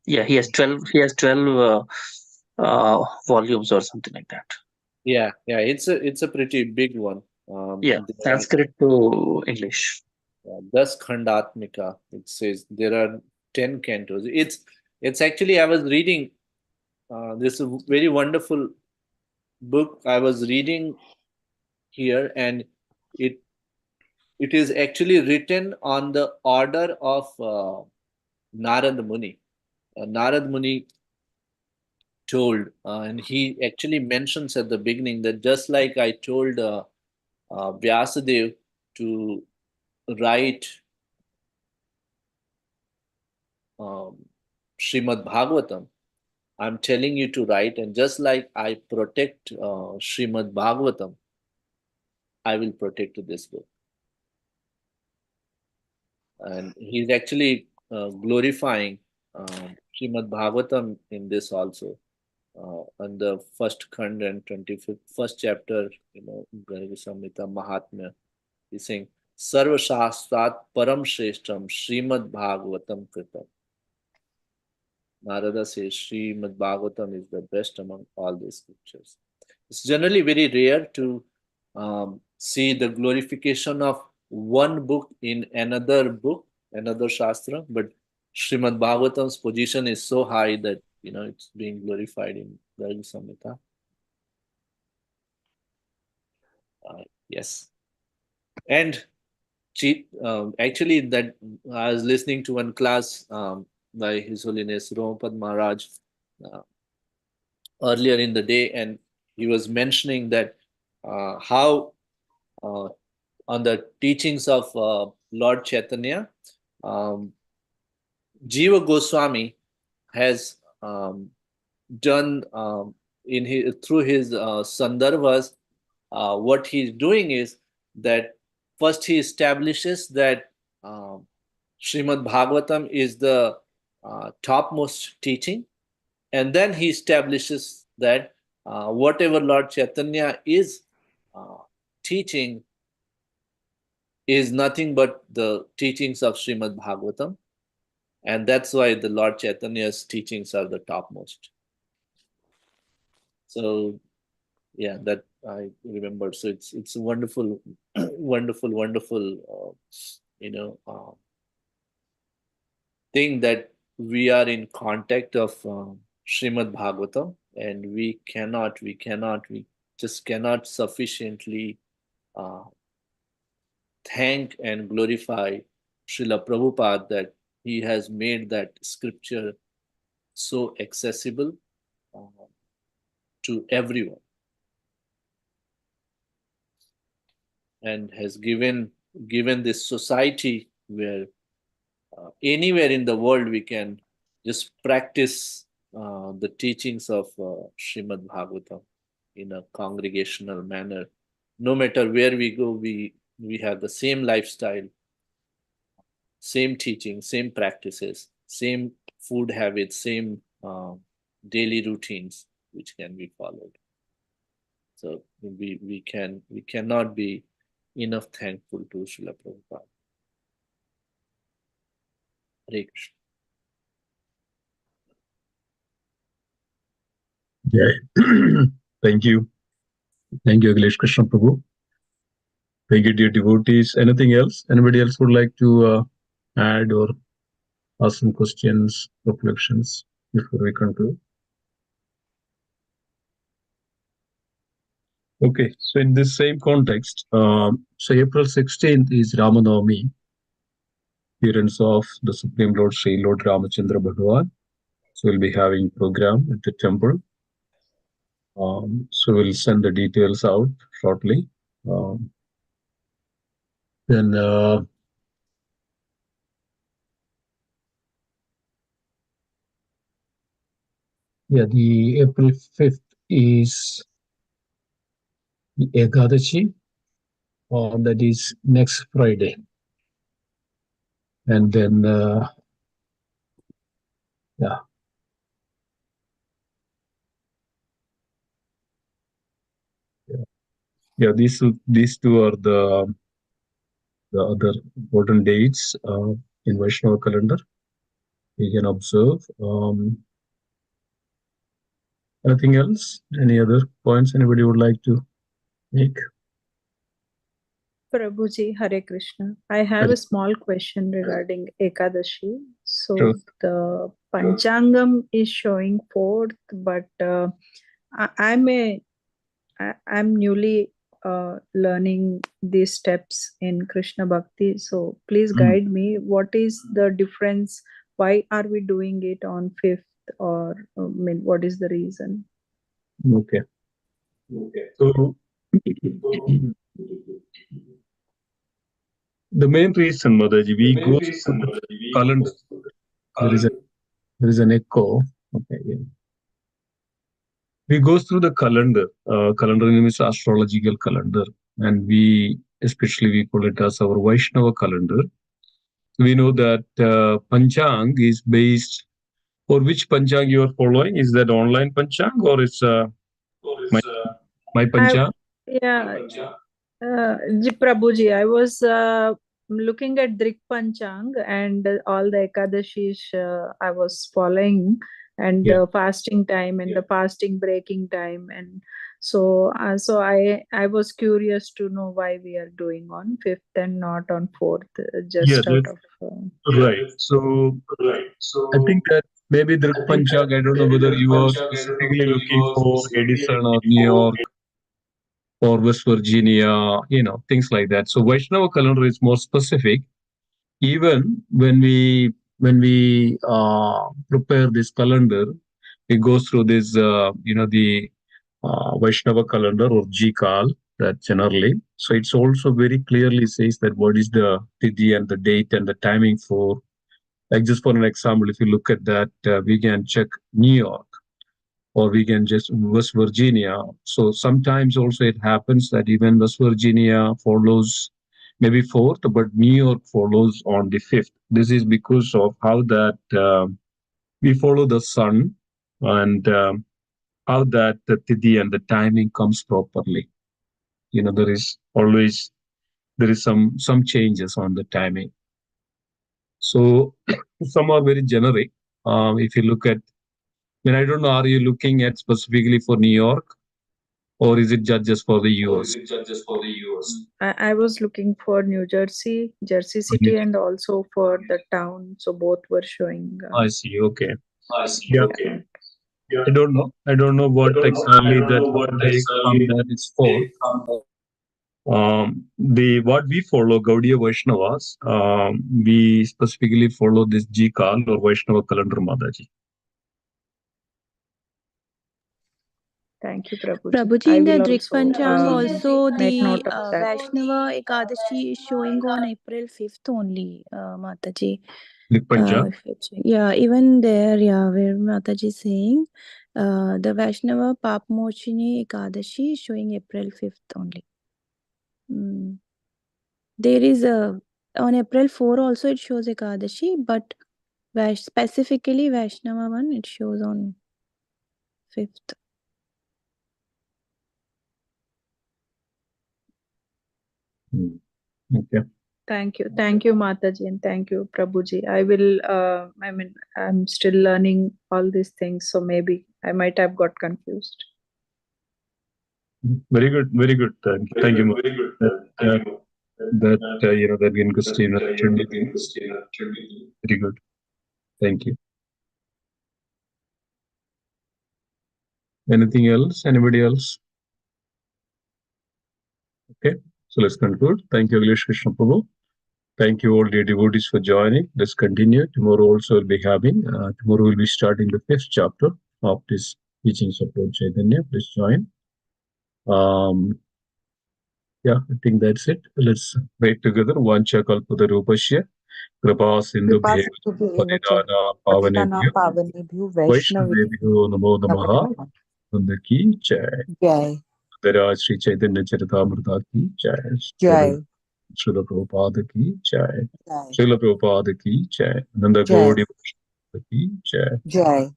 Yeah, he has 12. He has 12 volumes or something like that.
Yeah, it's a pretty big one.
Sanskrit to English.
10 Khandatmika. It says there are 10 cantos. It's actually, I was reading this is a very wonderful book I was reading here, and it is actually written on the order of Narad Muni. Narad Muni told, and he actually mentions at the beginning that just like I told Vyasadev to write Srimad Bhagavatam, I'm telling you to write, and just like I protect Srimad Bhagavatam, I will protect this book. And he's actually glorifying Srimad Bhagavatam in this also. On the first Khand and 21st chapter, Garga Samhita Mahatmya, he's saying, Sarva Shastrat Param Shreshtam Srimad Bhagavatam Kritam. Narada says Srimad Bhagavatam is the best among all the scriptures. It's generally very rare to see the glorification of one book in another book, another Shastra, but Srimad Bhagavatam's position is so high that it's being glorified in Garga Samhita. Yes. And actually, that I was listening to one class by His Holiness Romapad Maharaj earlier in the day, and he was mentioning that how on the teachings of Lord Chaitanya, Jiva Goswami has done through his Sandarbhas. What he's doing is that first he establishes that Srimad Bhagavatam is the topmost teaching, and then he establishes that whatever Lord Chaitanya is teaching is nothing but the teachings of Srimad Bhagavatam, and that's why the Lord Chaitanya's teachings are the topmost. So, yeah, I remember. So it's a wonderful, wonderful, you know, thing that we are in contact of Srimad Bhagavatam, and we just cannot sufficiently uh, thank and glorify Srila Prabhupada that he has made that scripture so accessible uh, to everyone, and has given this society where anywhere in the world we can just practice the teachings of Srimad Bhagavatam in a congregational manner. No matter where we go, we have the same lifestyle, same teaching, same practices, same food habits, same daily routines which can be followed. So we cannot be enough thankful to Srila Prabhupada. Hare Krishna.
Yeah. Thank you. Thank you, Akhilesh Krishna Prabhu. Thank you, dear devotees. Anything else? Anybody else would like to add or ask some questions, reflections before we conclude? Okay, so in this same context, so April 16th is Ramanavami, appearance of the Supreme Lord Sri Lord Ramachandra Bhagavan. So we'll be having program at the temple. So we'll send the details out shortly. Then yeah, the April 5th is the Ekadashi, that is next Friday. And then yeah. Yeah, these two are the other important dates in Vaishnava calendar we can observe. Anything else? Any other points anybody would like to make?
Prabhuji, Hare Krishna. I have
Hare-
a small question regarding Ekadashi. So
Sure.
the Panchangam is showing fourth, but I'm newly learning these steps in Krishna Bhakti. So please guide me. What is the difference? Why are we doing it on fifth? Or what is the reason?
Okay. So the main reason, Mataji, we go through the calendar. There is an echo. Okay. Yeah. We go through the calendar. Calendar means astrological calendar, and especially we call it as our Vaishnava calendar. We know that Panchang is based. For which Panchang you are following? Is that online Panchang or it's my my Panchang?
Yeah, Prabhuji, I was looking at Drik Panchang and all the Ekadashis I was following, and
Yeah.
the fasting time and the fasting breaking time, and so I was curious to know why we are doing on fifth and not on fourth, just out
that's
of.
right. So I think that maybe Drik Panchang. I don't know whether you are specifically looking for Edison or New York or West Virginia, things like that. So Vaishnava calendar is more specific. Even when we prepare this calendar, it goes through this, the Vaishnava calendar or GCAL, that generally. So it's also very clearly says that what is the tithi and the date and the timing for. Like just for an example, if you look at that, we can check New York or we can just West Virginia. So sometimes also it happens that even West Virginia follows maybe fourth, but New York follows on the fifth. This is because of how that we follow the sun and how that the tithi and the timing comes properly. There is some changes on the timing. So some are very generic. If you look at, I don't know, are you looking at specifically for New York or is it just for the US?
I was looking for New Jersey, Jersey City, and also for the town. So both were showing.
I see. Okay. Yeah. I don't know. I don't know what exactly that break from that is for. What we follow Gaudiya Vaishnavas, we specifically follow this G-Kal or Vaishnava calendar Mataji.
Thank you, Prabhuji.
Prabhuji,
I
in the
will
Drik Panchang also
make
the
note of that.
Vaishnava Ekadashi is showing on April 5th only, Mataji.
Drik Panchang?
If you check. Yeah, even there, yeah, where Mataji is saying the Vaishnava Papmochini Ekadashi is showing April 5th only. There is on April 4 also it shows Ekadashi, but specifically Vaishnava one it shows on 5th.
Okay.
Thank you, Mataji, and thank you, Prabhuji. I will. I'm still learning all these things, so maybe I might have got confused.
Very good. Very good. Thank you. That again, Christina. Very good. Thank you. Anything else? Anybody else? Okay. So let's conclude. Thank you, Akhilesh Krishna Prabhu. Thank you all dear devotees for joining. Let's continue. Tomorrow also will be having. Tomorrow we'll be starting the 5th chapter of this teachings of Lord Chaitanya. Please join. Yeah, I think that's it. Let's pray together. Vancha kalpatarupasya kripa sindhu bheva pavanebhyo Vaishnavebhyo namo namaha. Nanda ki jai. Dharaj Sri Chaitanya Charitamrita ki jai. Srila Prabhupada ki jai. Srila Prabhupada ki jai. Nanda Gaudi ki jai.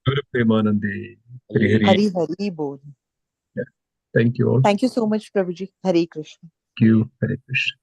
Guru Premanande. Hari Hari Bol. Yeah. Thank you all.
Thank you so much, Prabhuji. Hare Krishna.
Thank you. Hare Krishna.